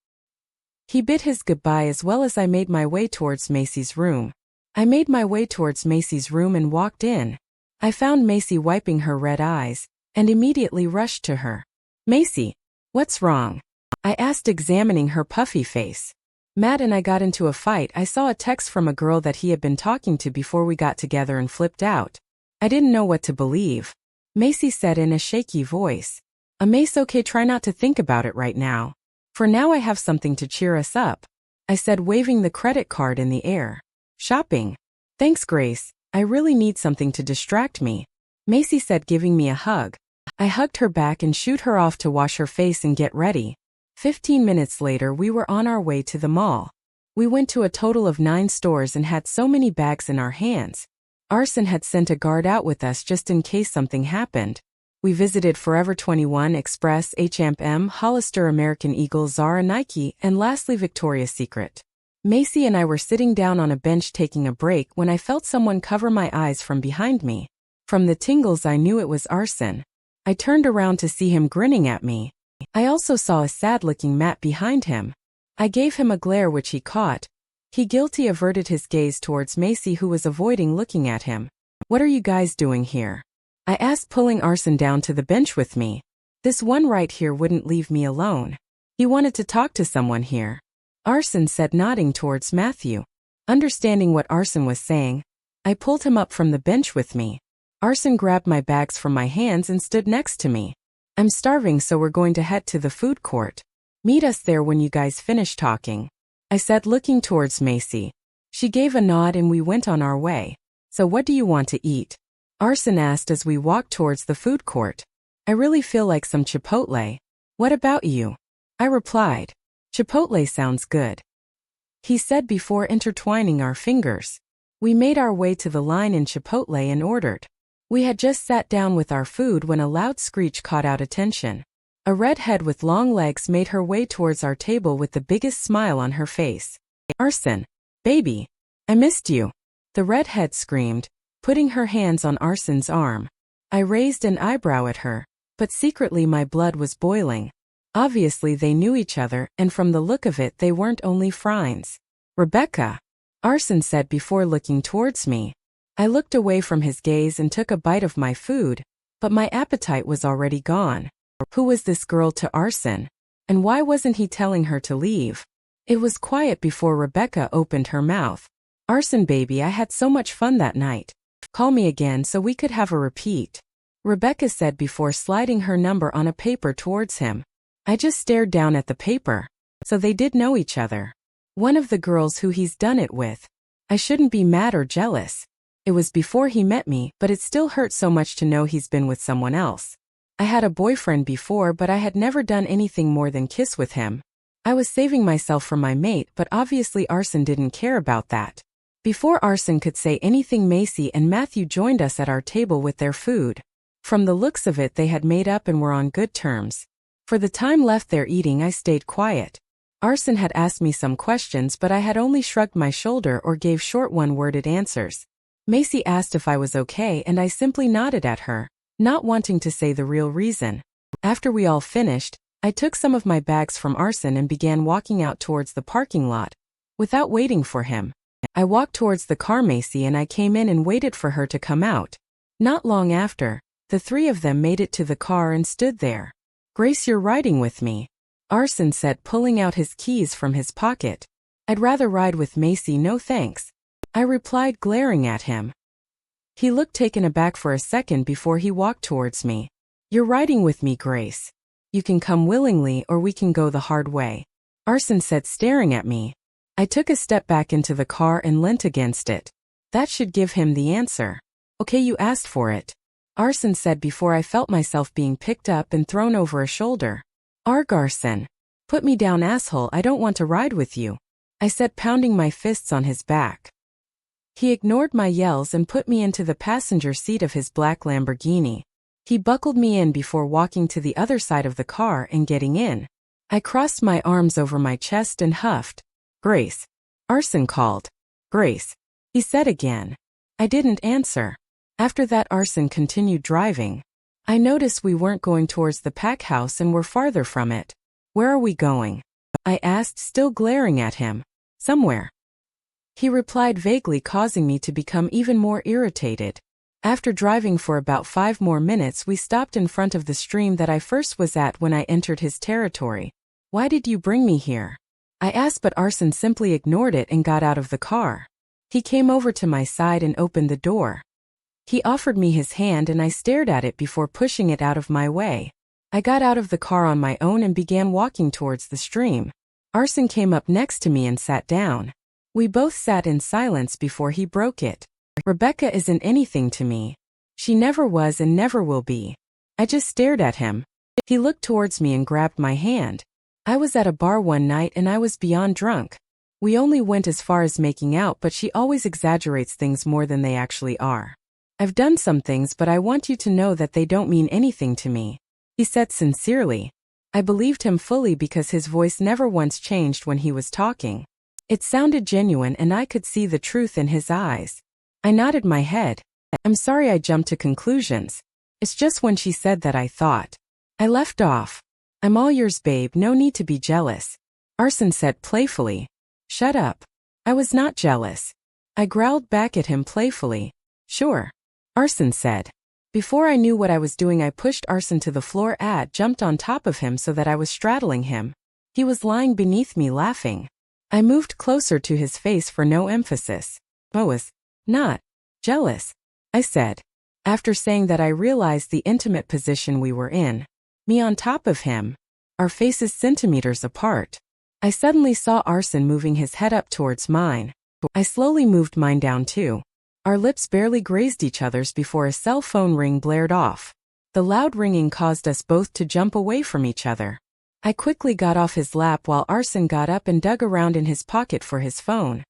He bid his goodbye as well as I made my way towards Macy's room. I made my way towards Macy's room and walked in. I found Macy wiping her red eyes, and immediately rushed to her. Macy, what's wrong? I asked, examining her puffy face. Matt and I got into a fight. I saw a text from a girl that he had been talking to before we got together and flipped out. I didn't know what to believe, Macy said in a shaky voice. Mace, okay, try not to think about it right now. For now I have something to cheer us up, I said, waving the credit card in the air. Shopping? Thanks, Grace. I really need something to distract me, Macy said, giving me a hug. I hugged her back and shooed her off to wash her face and get ready. 15 minutes later we were on our way to the mall. We went to a total of 9 stores and had so many bags in our hands. Arsen had sent a guard out with us just in case something happened. We visited Forever 21, Express, H&M, Hollister, American Eagle, Zara, Nike, and lastly Victoria's Secret. Macy and I were sitting down on a bench taking a break when I felt someone cover my eyes from behind me. From the tingles I knew it was Arsen. I turned around to see him grinning at me. I also saw a sad-looking Matt behind him. I gave him a glare which he caught. He guiltily averted his gaze towards Macy, who was avoiding looking at him. "What are you guys doing here?" I asked, pulling Arsen down to the bench with me. This one right here wouldn't leave me alone. He wanted to talk to someone here, Arsen said, nodding towards Matthew. Understanding what Arsen was saying, I pulled him up from the bench with me. Arsen grabbed my bags from my hands and stood next to me. "I'm starving, so we're going to head to the food court. Meet us there when you guys finish talking," I said, looking towards Macy. She gave a nod and we went on our way. "So what do you want to eat?" Arsen asked as we walked towards the food court. "I really feel like some Chipotle. What about you?" I replied. "Chipotle sounds good," he said before intertwining our fingers. We made our way to the line in Chipotle and ordered. We had just sat down with our food when a loud screech caught our attention. A redhead with long legs made her way towards our table with the biggest smile on her face. "Arsen, baby, I missed you," the redhead screamed, putting her hands on Arsen's arm. I raised an eyebrow at her, but secretly my blood was boiling. Obviously they knew each other, and from the look of it they weren't only friends. "Rebecca," Arsen said before looking towards me. I looked away from his gaze and took a bite of my food, but my appetite was already gone. Who was this girl to Arsen? And why wasn't he telling her to leave? It was quiet before Rebecca opened her mouth. "Arsen, baby, I had so much fun that night. Call me again so we could have a repeat," Rebecca said before sliding her number on a paper towards him. I just stared down at the paper. So they did know each other. One of the girls who he's done it with. I shouldn't be mad or jealous. It was before he met me, but it still hurts so much to know he's been with someone else. I had a boyfriend before, but I had never done anything more than kiss with him. I was saving myself for my mate, but obviously Arsen didn't care about that. Before Arsen could say anything, Macy and Matthew joined us at our table with their food. From the looks of it, they had made up and were on good terms. For the time left there eating, I stayed quiet. Arsen had asked me some questions, but I had only shrugged my shoulder or gave short one-worded answers. Macy asked if I was okay, and I simply nodded at her, not wanting to say the real reason. After we all finished, I took some of my bags from Arsen and began walking out towards the parking lot. Without waiting for him, I walked towards the car Macy and I came in and waited for her to come out. Not long after, the three of them made it to the car and stood there. "Grace, you're riding with me," Arsen said, pulling out his keys from his pocket. "I'd rather ride with Macy, no thanks," I replied, glaring at him. He looked taken aback for a second before he walked towards me. "You're riding with me, Grace. You can come willingly or we can go the hard way," Arsen said, staring at me. I took a step back into the car and leant against it. That should give him the answer. "Okay, you asked for it," Arsen said before I felt myself being picked up and thrown over a shoulder. "Arg, Arsen. Put me down, asshole, I don't want to ride with you," I said, pounding my fists on his back. He ignored my yells and put me into the passenger seat of his black Lamborghini. He buckled me in before walking to the other side of the car and getting in. I crossed my arms over my chest and huffed. "Grace," Arsen called. "Grace," he said again. I didn't answer. After that, Arsen continued driving. I noticed we weren't going towards the pack house and were farther from it. "Where are we going?" I asked, still glaring at him. "Somewhere," he replied vaguely, causing me to become even more irritated. After driving for about 5 more minutes, we stopped in front of the stream that I first was at when I entered his territory. "Why did you bring me here?" I asked, but Arsen simply ignored it and got out of the car. He came over to my side and opened the door. He offered me his hand and I stared at it before pushing it out of my way. I got out of the car on my own and began walking towards the stream. Arsen came up next to me and sat down. We both sat in silence before he broke it. "Rebecca isn't anything to me. She never was and never will be." I just stared at him. He looked towards me and grabbed my hand. "I was at a bar one night and I was beyond drunk. We only went as far as making out, but she always exaggerates things more than they actually are. I've done some things, but I want you to know that they don't mean anything to me, he said sincerely. I believed him fully because his voice never once changed when he was talking. It sounded genuine and I could see the truth in his eyes. I nodded my head. I'm sorry I jumped to conclusions. It's just when she said that I thought. I left off. I'm all yours, babe, no need to be jealous, Arsen said playfully. Shut up. I was not jealous. I growled back at him playfully. Sure, Arsen said. Before I knew what I was doing, I pushed Arsen to the floor and jumped on top of him so that I was straddling him. He was lying beneath me laughing. I moved closer to his face for no emphasis. I was not jealous, I said. After saying that, I realized the intimate position we were in. Me on top of him, our faces centimeters apart. I suddenly saw Arsen moving his head up towards mine. I slowly moved mine down too. Our lips barely grazed each other's before a cell phone ring blared off. The loud ringing caused us both to jump away from each other. I quickly got off his lap while Arsen got up and dug around in his pocket for his phone.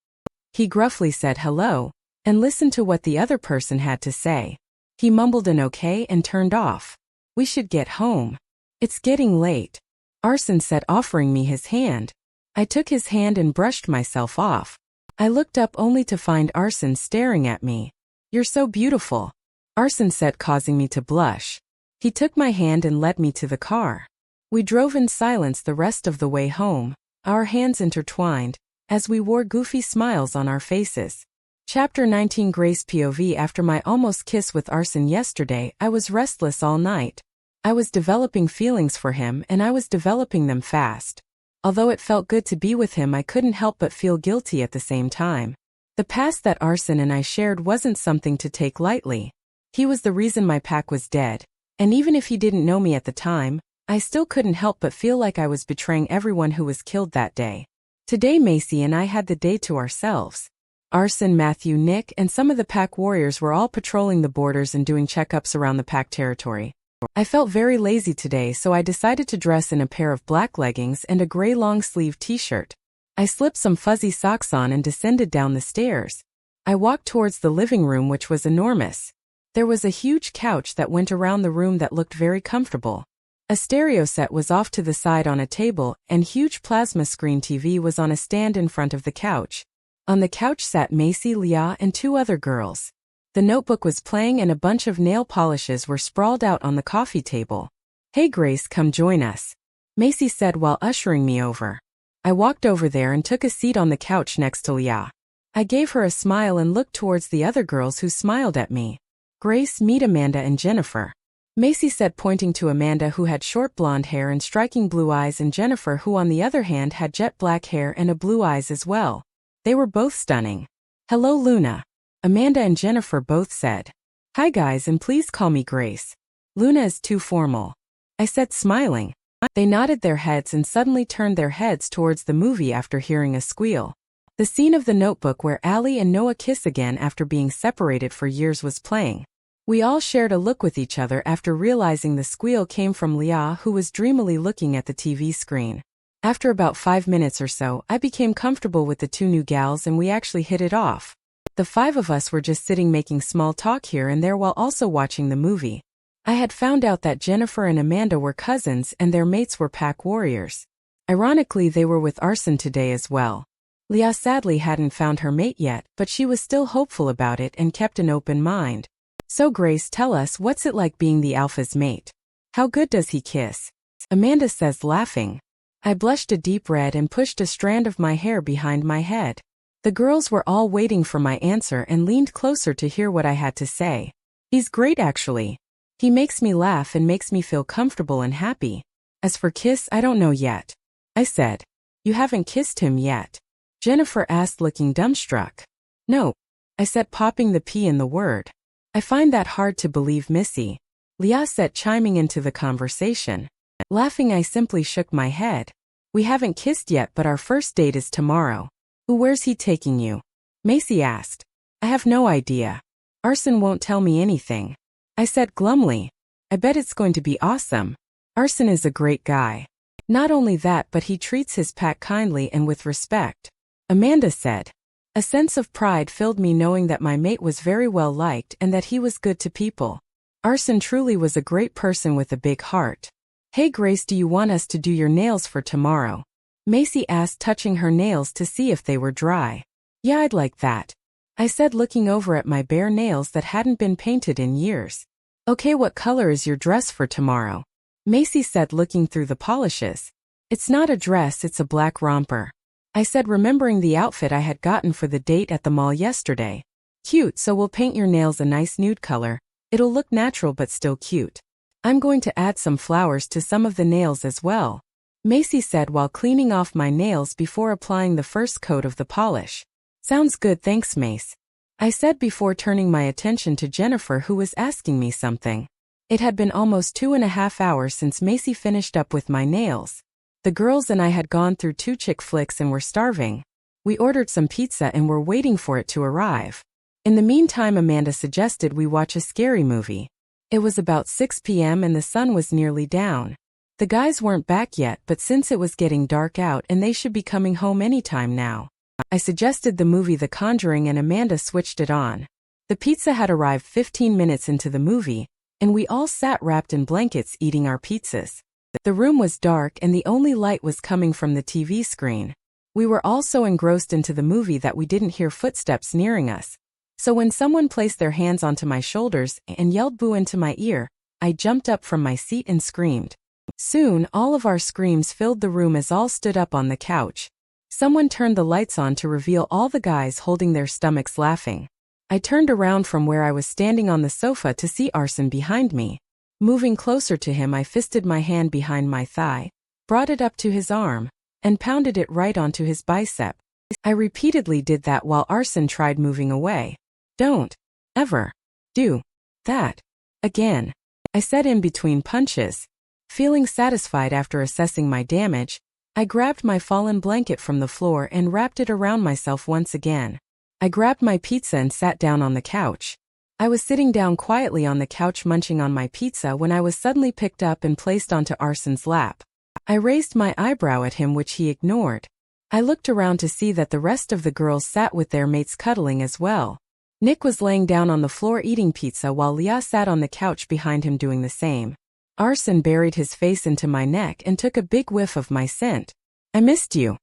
He gruffly said hello, and listened to what the other person had to say. He mumbled an okay and turned off. We should get home. It's getting late, Arsen said, offering me his hand. I took his hand and brushed myself off. I looked up only to find Arsen staring at me. You're so beautiful, Arsen said, causing me to blush. He took my hand and led me to the car. We drove in silence the rest of the way home, our hands intertwined, as we wore goofy smiles on our faces. Chapter 19, Grace POV. After my almost kiss with Arsen yesterday, I was restless all night. I was developing feelings for him, and I was developing them fast. Although it felt good to be with him, I couldn't help but feel guilty at the same time. The past that Arsen and I shared wasn't something to take lightly. He was the reason my pack was dead, and even if he didn't know me at the time, I still couldn't help but feel like I was betraying everyone who was killed that day. Today Macy and I had the day to ourselves. Arsen, Matthew, Nick, and some of the pack warriors were all patrolling the borders and doing checkups around the pack territory. I felt very lazy today, so I decided to dress in a pair of black leggings and a gray long-sleeve t-shirt. I slipped some fuzzy socks on and descended down the stairs. I walked towards the living room, which was enormous. There was a huge couch that went around the room that looked very comfortable. A stereo set was off to the side on a table, and huge plasma screen TV was on a stand in front of the couch. On the couch sat Macy, Leah, and two other girls. The notebook was playing and a bunch of nail polishes were sprawled out on the coffee table. Hey Grace, come join us, Macy said while ushering me over. I walked over there and took a seat on the couch next to Leah. I gave her a smile and looked towards the other girls who smiled at me. Grace, meet Amanda and Jennifer, Macy said, pointing to Amanda, who had short blonde hair and striking blue eyes, and Jennifer, who on the other hand had jet black hair and a blue eyes as well. They were both stunning. Hello Luna, Amanda and Jennifer both said. Hi guys, and please call me Grace. Luna is too formal, I said, smiling. They nodded their heads and suddenly turned their heads towards the movie after hearing a squeal. The scene of The Notebook where Allie and Noah kiss again after being separated for years was playing. We all shared a look with each other after realizing the squeal came from Leah, who was dreamily looking at the TV screen. After about 5 minutes or so, I became comfortable with the two new gals and we actually hit it off. The five of us were just sitting making small talk here and there while also watching the movie. I had found out that Jennifer and Amanda were cousins and their mates were pack warriors. Ironically, they were with Arsen today as well. Leah sadly hadn't found her mate yet, but she was still hopeful about it and kept an open mind. So Grace, tell us, what's it like being the Alpha's mate? How good does he kiss? Amanda says, laughing. I blushed a deep red and pushed a strand of my hair behind my head. The girls were all waiting for my answer and leaned closer to hear what I had to say. He's great actually. He makes me laugh and makes me feel comfortable and happy. As for kiss, I don't know yet, I said. You haven't kissed him yet? Jennifer asked, looking dumbstruck. No, I said, popping the P in the word. I find that hard to believe, Missy, Leah said, chiming into the conversation. Laughing, I simply shook my head. We haven't kissed yet, but our first date is tomorrow. Where's he taking you? Macy asked. I have no idea. Arsen won't tell me anything, I said glumly. I bet it's going to be awesome. Arsen is a great guy. Not only that, but he treats his pack kindly and with respect, Amanda said. A sense of pride filled me knowing that my mate was very well liked and that he was good to people. Arsen truly was a great person with a big heart. "Hey Grace, do you want us to do your nails for tomorrow?" Macy asked, touching her nails to see if they were dry. "Yeah, I'd like that," I said, looking over at my bare nails that hadn't been painted in years. "Okay, what color is your dress for tomorrow?" Macy said, looking through the polishes. "It's not a dress, it's a black romper," I said, remembering the outfit I had gotten for the date at the mall yesterday. "Cute, so we'll paint your nails a nice nude color. It'll look natural but still cute. I'm going to add some flowers to some of the nails as well," Macy said while cleaning off my nails before applying the first coat of the polish. "Sounds good, thanks Mace," I said before turning my attention to Jennifer, who was asking me something. It had been almost 2.5 hours since Macy finished up with my nails. The girls and I had gone through 2 chick flicks and were starving. We ordered some pizza and were waiting for it to arrive. In the meantime, Amanda suggested we watch a scary movie. It was about 6 p.m. and the sun was nearly down. The guys weren't back yet, but since it was getting dark out and they should be coming home anytime now, I suggested the movie The Conjuring and Amanda switched it on. The pizza had arrived 15 minutes into the movie, and we all sat wrapped in blankets eating our pizzas. The room was dark and the only light was coming from the TV screen. We were all so engrossed into the movie that we didn't hear footsteps nearing us. So when someone placed their hands onto my shoulders and yelled boo into my ear, I jumped up from my seat and screamed. Soon, all of our screams filled the room as all stood up on the couch. Someone turned the lights on to reveal all the guys holding their stomachs laughing. I turned around from where I was standing on the sofa to see Arsen behind me. Moving closer to him, I fisted my hand behind my thigh, brought it up to his arm, and pounded it right onto his bicep. I repeatedly did that while Arsen tried moving away. "Don't ever do that again," I said in between punches. Feeling satisfied after assessing my damage, I grabbed my fallen blanket from the floor and wrapped it around myself once again. I grabbed my pizza and sat down on the couch. I was sitting down quietly on the couch munching on my pizza when I was suddenly picked up and placed onto Arsen's lap. I raised my eyebrow at him, which he ignored. I looked around to see that the rest of the girls sat with their mates cuddling as well. Nick was laying down on the floor eating pizza while Leah sat on the couch behind him doing the same. Arsen buried his face into my neck and took a big whiff of my scent. "I missed you,"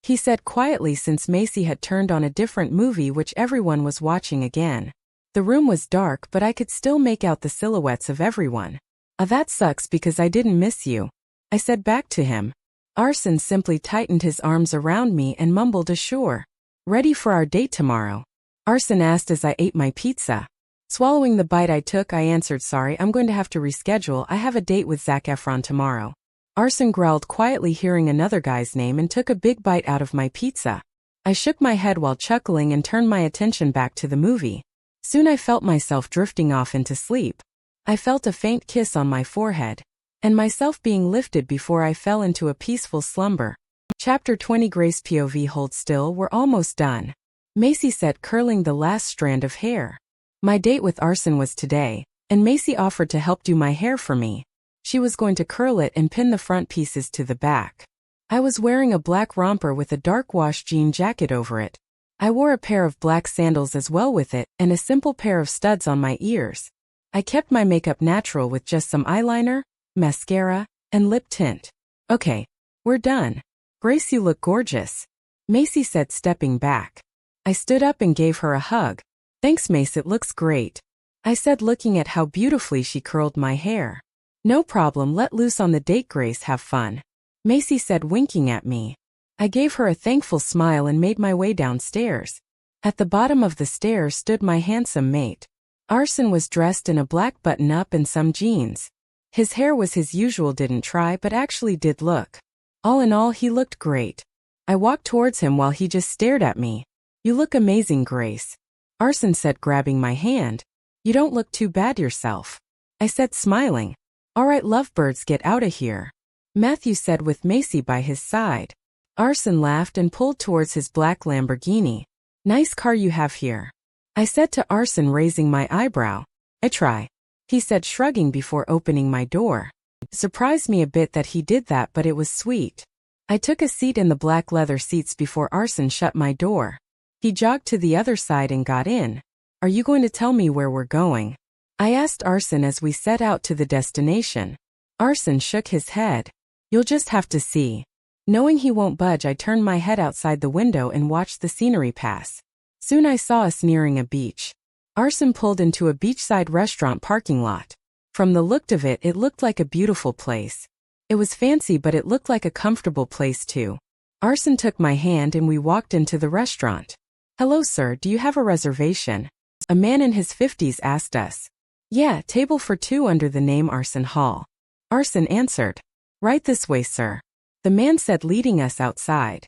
he said quietly, since Macy had turned on a different movie which everyone was watching again. The room was dark, but I could still make out the silhouettes of everyone. That sucks because I didn't miss you," I said back to him. Arsen simply tightened his arms around me and mumbled a sure. "Ready for our date tomorrow?" Arsen asked as I ate my pizza. Swallowing the bite I took, I answered, "Sorry, I'm going to have to reschedule. I have a date with Zac Efron tomorrow." Arsen growled quietly, hearing another guy's name, and took a big bite out of my pizza. I shook my head while chuckling and turned my attention back to the movie. Soon I felt myself drifting off into sleep. I felt a faint kiss on my forehead, and myself being lifted before I fell into a peaceful slumber. Chapter 20. Grace POV. Hold still, we're almost done, Macy said, curling the last strand of hair. My date with Arsen was today, and Macy offered to help do my hair for me. She was going to curl it and pin the front pieces to the back. I was wearing a black romper with a dark wash jean jacket over it. I wore a pair of black sandals as well with it, and a simple pair of studs on my ears. I kept my makeup natural with just some eyeliner, mascara, and lip tint. "Okay, we're done. Grace, you look gorgeous," Macy said, stepping back. I stood up and gave her a hug. "Thanks, Mace, it looks great," I said, looking at how beautifully she curled my hair. "No problem, let loose on the date, Grace, have fun," Macy said, winking at me. I gave her a thankful smile and made my way downstairs. At the bottom of the stairs stood my handsome mate. Arsen was dressed in a black button-up and some jeans. His hair was his usual, didn't try but actually did look. All in all, he looked great. I walked towards him while he just stared at me. "You look amazing, Grace," Arsen said, grabbing my hand. "You don't look too bad yourself," I said, smiling. "All right, lovebirds, get out of here," Matthew said with Macy by his side. Arsen laughed and pulled towards his black Lamborghini. "Nice car you have here," I said to Arsen, raising my eyebrow. "I try," he said, shrugging before opening my door. It surprised me a bit that he did that, but it was sweet. I took a seat in the black leather seats before Arsen shut my door. He jogged to the other side and got in. Are you going to tell me where we're going? I asked Arsen as we set out to the destination. Arsen shook his head. You'll just have to see. Knowing he won't budge, I turned my head outside the window and watched the scenery pass. Soon I saw us nearing a beach. Arsen pulled into a beachside restaurant parking lot. From the look of it, it looked like a beautiful place. It was fancy, but it looked like a comfortable place too. Arsen took my hand and we walked into the restaurant. Hello sir, do you have a reservation? A man in his 50s asked us. Yeah, table for 2 under the name Arsen Hall. Arsen answered. Right this way, sir. The man said, leading us outside.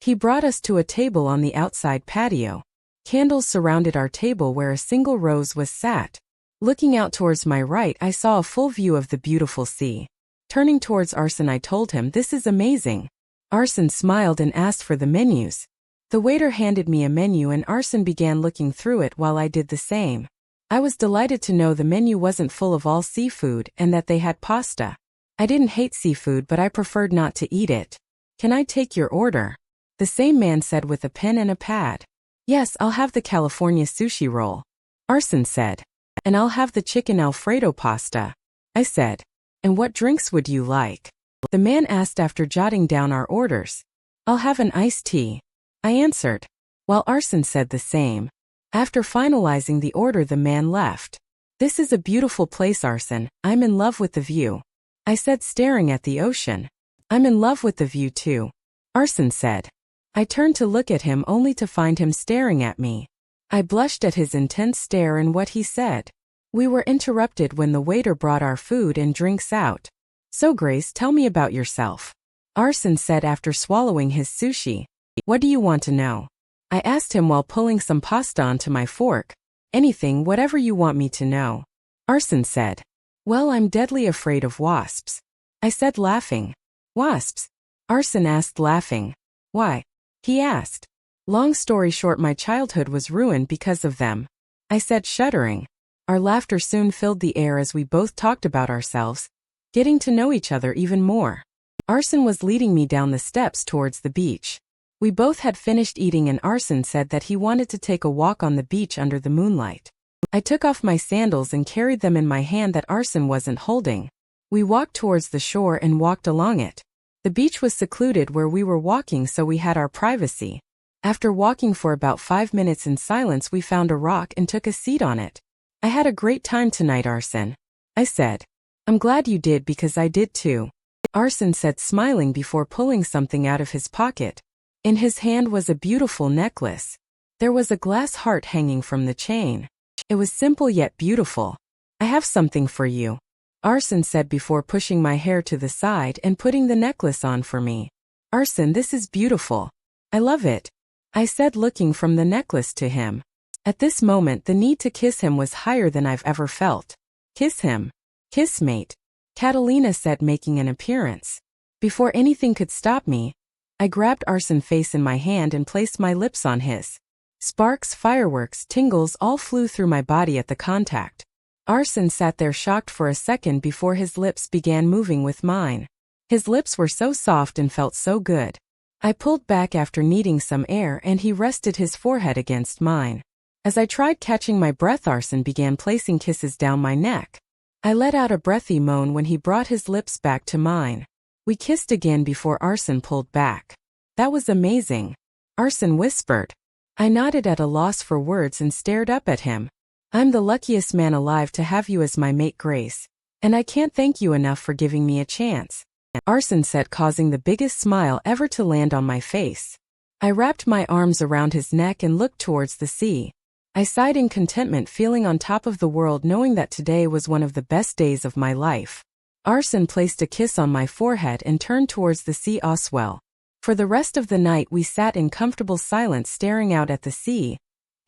He brought us to a table on the outside patio. Candles surrounded our table where a single rose was sat. Looking out towards my right, I saw a full view of the beautiful sea. Turning towards Arsen, I told him, this is amazing. Arsen smiled and asked for the menus. The waiter handed me a menu and Arsen began looking through it while I did the same. I was delighted to know the menu wasn't full of all seafood and that they had pasta. I didn't hate seafood, but I preferred not to eat it. Can I take your order? The same man said with a pen and a pad. Yes, I'll have the California sushi roll. Arsen said. And I'll have the chicken Alfredo pasta. I said. And what drinks would you like? The man asked after jotting down our orders. I'll have an iced tea. I answered. While Arsen said the same. After finalizing the order, the man left. This is a beautiful place, Arsen. I'm in love with the view. I said, staring at the ocean. I'm in love with the view too. Arsen said. I turned to look at him only to find him staring at me. I blushed at his intense stare and what he said. We were interrupted when the waiter brought our food and drinks out. So Grace, tell me about yourself. Arsen said after swallowing his sushi. What do you want to know? I asked him while pulling some pasta onto my fork. Anything, whatever you want me to know. Arsen said. Well, I'm deadly afraid of wasps. I said, laughing. Wasps? Arsen asked, laughing. Why? He asked. Long story short, my childhood was ruined because of them. I said, shuddering. Our laughter soon filled the air as we both talked about ourselves, getting to know each other even more. Arsen was leading me down the steps towards the beach. We both had finished eating and Arsen said that he wanted to take a walk on the beach under the moonlight. I took off my sandals and carried them in my hand that Arsen wasn't holding. We walked towards the shore and walked along it. The beach was secluded where we were walking, so we had our privacy. After walking for about 5 minutes in silence, we found a rock and took a seat on it. I had a great time tonight, Arsen. I said. I'm glad you did because I did too. Arsen said, smiling before pulling something out of his pocket. In his hand was a beautiful necklace. There was a glass heart hanging from the chain. It was simple yet beautiful. I have something for you. Arsen said before pushing my hair to the side and putting the necklace on for me. Arsen, this is beautiful. I love it. I said, looking from the necklace to him. At this moment, the need to kiss him was higher than I've ever felt. Kiss him. Kiss mate. Catalina said, making an appearance. Before anything could stop me, I grabbed Arsen's face in my hand and placed my lips on his. Sparks, fireworks, tingles all flew through my body at the contact. Arsen sat there shocked for a second before his lips began moving with mine. His lips were so soft and felt so good. I pulled back after needing some air and he rested his forehead against mine. As I tried catching my breath, Arsen began placing kisses down my neck. I let out a breathy moan when he brought his lips back to mine. We kissed again before Arsen pulled back. That was amazing. Arsen whispered. I nodded at a loss for words and stared up at him. I'm the luckiest man alive to have you as my mate, Grace. And I can't thank you enough for giving me a chance. Arsen said, causing the biggest smile ever to land on my face. I wrapped my arms around his neck and looked towards the sea. I sighed in contentment, feeling on top of the world, knowing that today was one of the best days of my life. Arsen placed a kiss on my forehead and turned towards the sea as well. For the rest of the night we sat in comfortable silence staring out at the sea,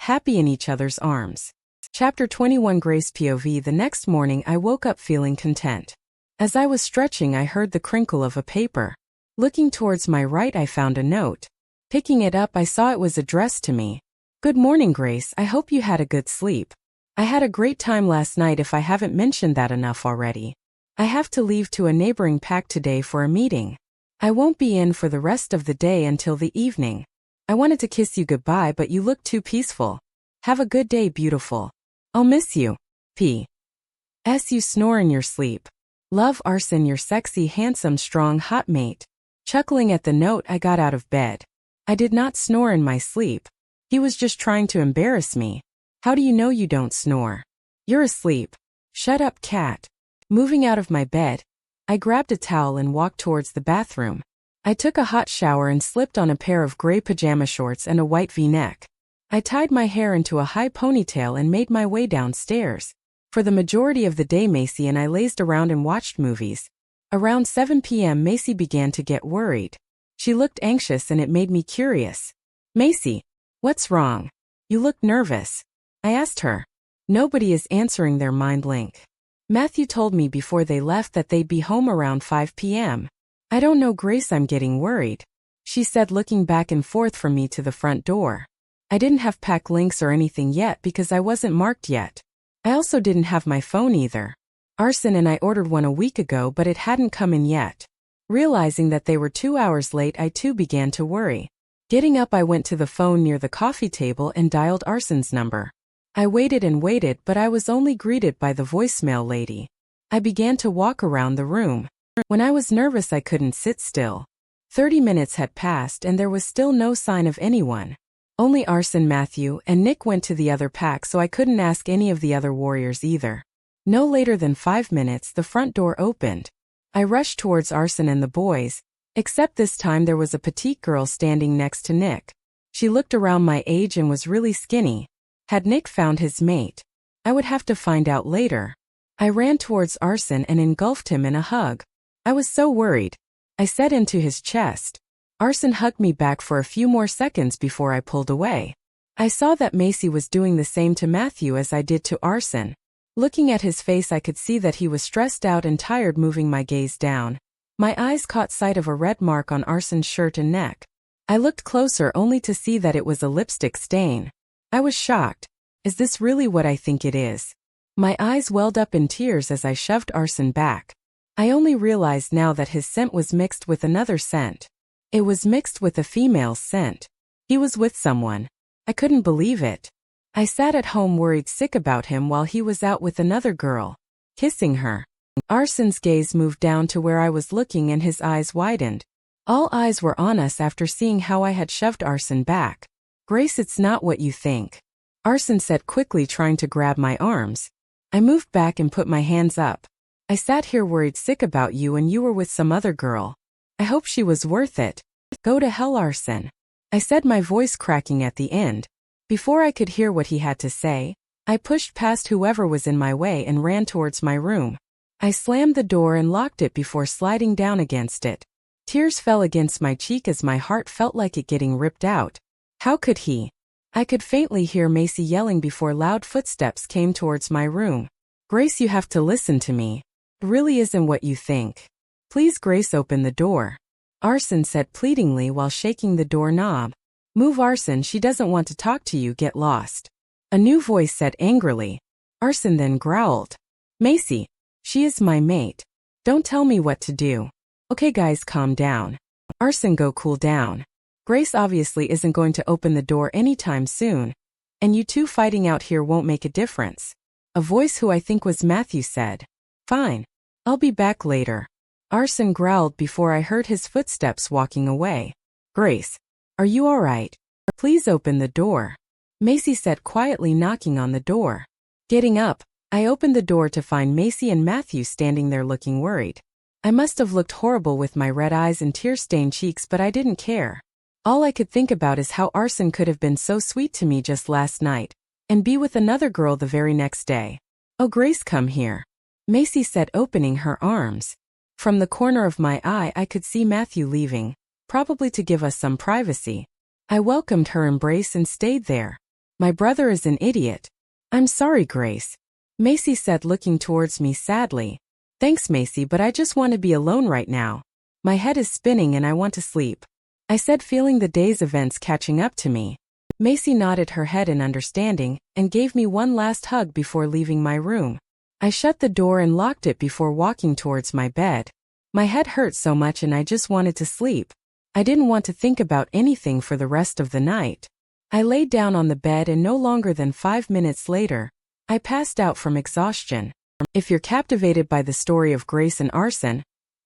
happy in each other's arms. Chapter 21 Grace POV. The next morning I woke up feeling content. As I was stretching, I heard the crinkle of a paper. Looking towards my right, I found a note. Picking it up, I saw it was addressed to me. Good morning, Grace. I hope you had a good sleep. I had a great time last night if I haven't mentioned that enough already. I have to leave to a neighboring pack today for a meeting. I won't be in for the rest of the day until the evening. I wanted to kiss you goodbye, but you look too peaceful. Have a good day, beautiful. I'll miss you. P.S. You snore in your sleep. Love, Arsen, your sexy, handsome, strong, hot mate. Chuckling at the note, I got out of bed. I did not snore in my sleep. He was just trying to embarrass me. How do you know you don't snore? You're asleep. Shut up, cat. Moving out of my bed, I grabbed a towel and walked towards the bathroom. I took a hot shower and slipped on a pair of gray pajama shorts and a white V-neck. I tied my hair into a high ponytail and made my way downstairs. For the majority of the day, Macy and I lazed around and watched movies. Around 7 p.m. Macy began to get worried. She looked anxious and it made me curious. Macy, what's wrong? You look nervous. I asked her. Nobody is answering their mind link. Matthew told me before they left that they'd be home around 5 p.m. I don't know, Grace, I'm getting worried, she said, looking back and forth from me to the front door. I didn't have pack links or anything yet because I wasn't marked yet. I also didn't have my phone either. Arsen and I ordered one a week ago, but it hadn't come in yet. Realizing that they were 2 hours late, I too began to worry. Getting up, I went to the phone near the coffee table and dialed Arsen's number. I waited and waited, but I was only greeted by the voicemail lady. I began to walk around the room. When I was nervous, I couldn't sit still. 30 minutes had passed and there was still no sign of anyone. Only Arsen, Matthew, and Nick went to the other pack, so I couldn't ask any of the other warriors either. No later than 5 minutes, the front door opened. I rushed towards Arsen and the boys, except this time there was a petite girl standing next to Nick. She looked around my age and was really skinny. Had Nick found his mate? I would have to find out later. I ran towards Arsen and engulfed him in a hug. I was so worried. I said into his chest. Arsen hugged me back for a few more seconds before I pulled away. I saw that Macy was doing the same to Matthew as I did to Arsen. Looking at his face, I could see that he was stressed out and tired. Moving my gaze down, my eyes caught sight of a red mark on Arsen's shirt and neck. I looked closer only to see that it was a lipstick stain. I was shocked. Is this really what I think it is? My eyes welled up in tears as I shoved Arsen back. I only realized now that his scent was mixed with another scent. It was mixed with a female's scent. He was with someone. I couldn't believe it. I sat at home worried sick about him while he was out with another girl, kissing her. Arsen's gaze moved down to where I was looking and his eyes widened. All eyes were on us after seeing how I had shoved Arsen back. Grace, it's not what you think, Arsen said quickly, trying to grab my arms. I moved back and put my hands up. I sat here worried sick about you and you were with some other girl. I hope she was worth it. Go to hell, Arsen, I said, my voice cracking at the end. Before I could hear what he had to say, I pushed past whoever was in my way and ran towards my room. I slammed the door and locked it before sliding down against it. Tears fell against my cheek as my heart felt like it getting ripped out. How could he? I could faintly hear Macy yelling before loud footsteps came towards my room. Grace, you have to listen to me. It really isn't what you think. Please, Grace, open the door, Arsen said pleadingly while shaking the doorknob. Move, Arsen, she doesn't want to talk to you, get lost, a new voice said angrily. Arsen then growled. Macy, she is my mate. Don't tell me what to do. Okay guys, calm down. Arsen, go cool down. Grace obviously isn't going to open the door anytime soon. And you two fighting out here won't make a difference. A voice who I think was Matthew said. Fine. I'll be back later, Arsen growled before I heard his footsteps walking away. Grace, are you all right? Please open the door, Macy said quietly, knocking on the door. Getting up, I opened the door to find Macy and Matthew standing there looking worried. I must have looked horrible with my red eyes and tear-stained cheeks, but I didn't care. All I could think about is how Arsen could have been so sweet to me just last night, and be with another girl the very next day. Oh, Grace, come here, Macy said, opening her arms. From the corner of my eye, I could see Matthew leaving, probably to give us some privacy. I welcomed her embrace and stayed there. My brother is an idiot. I'm sorry, Grace, Macy said, looking towards me sadly. Thanks, Macy, but I just want to be alone right now. My head is spinning and I want to sleep, I said, feeling the day's events catching up to me. Macy nodded her head in understanding and gave me one last hug before leaving my room. I shut the door and locked it before walking towards my bed. My head hurt so much and I just wanted to sleep. I didn't want to think about anything for the rest of the night. I laid down on the bed and no longer than 5 minutes later, I passed out from exhaustion. If you're captivated by the story of Grace and Arsen,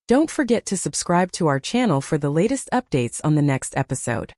don't forget to subscribe to our channel for the latest updates on the next episode.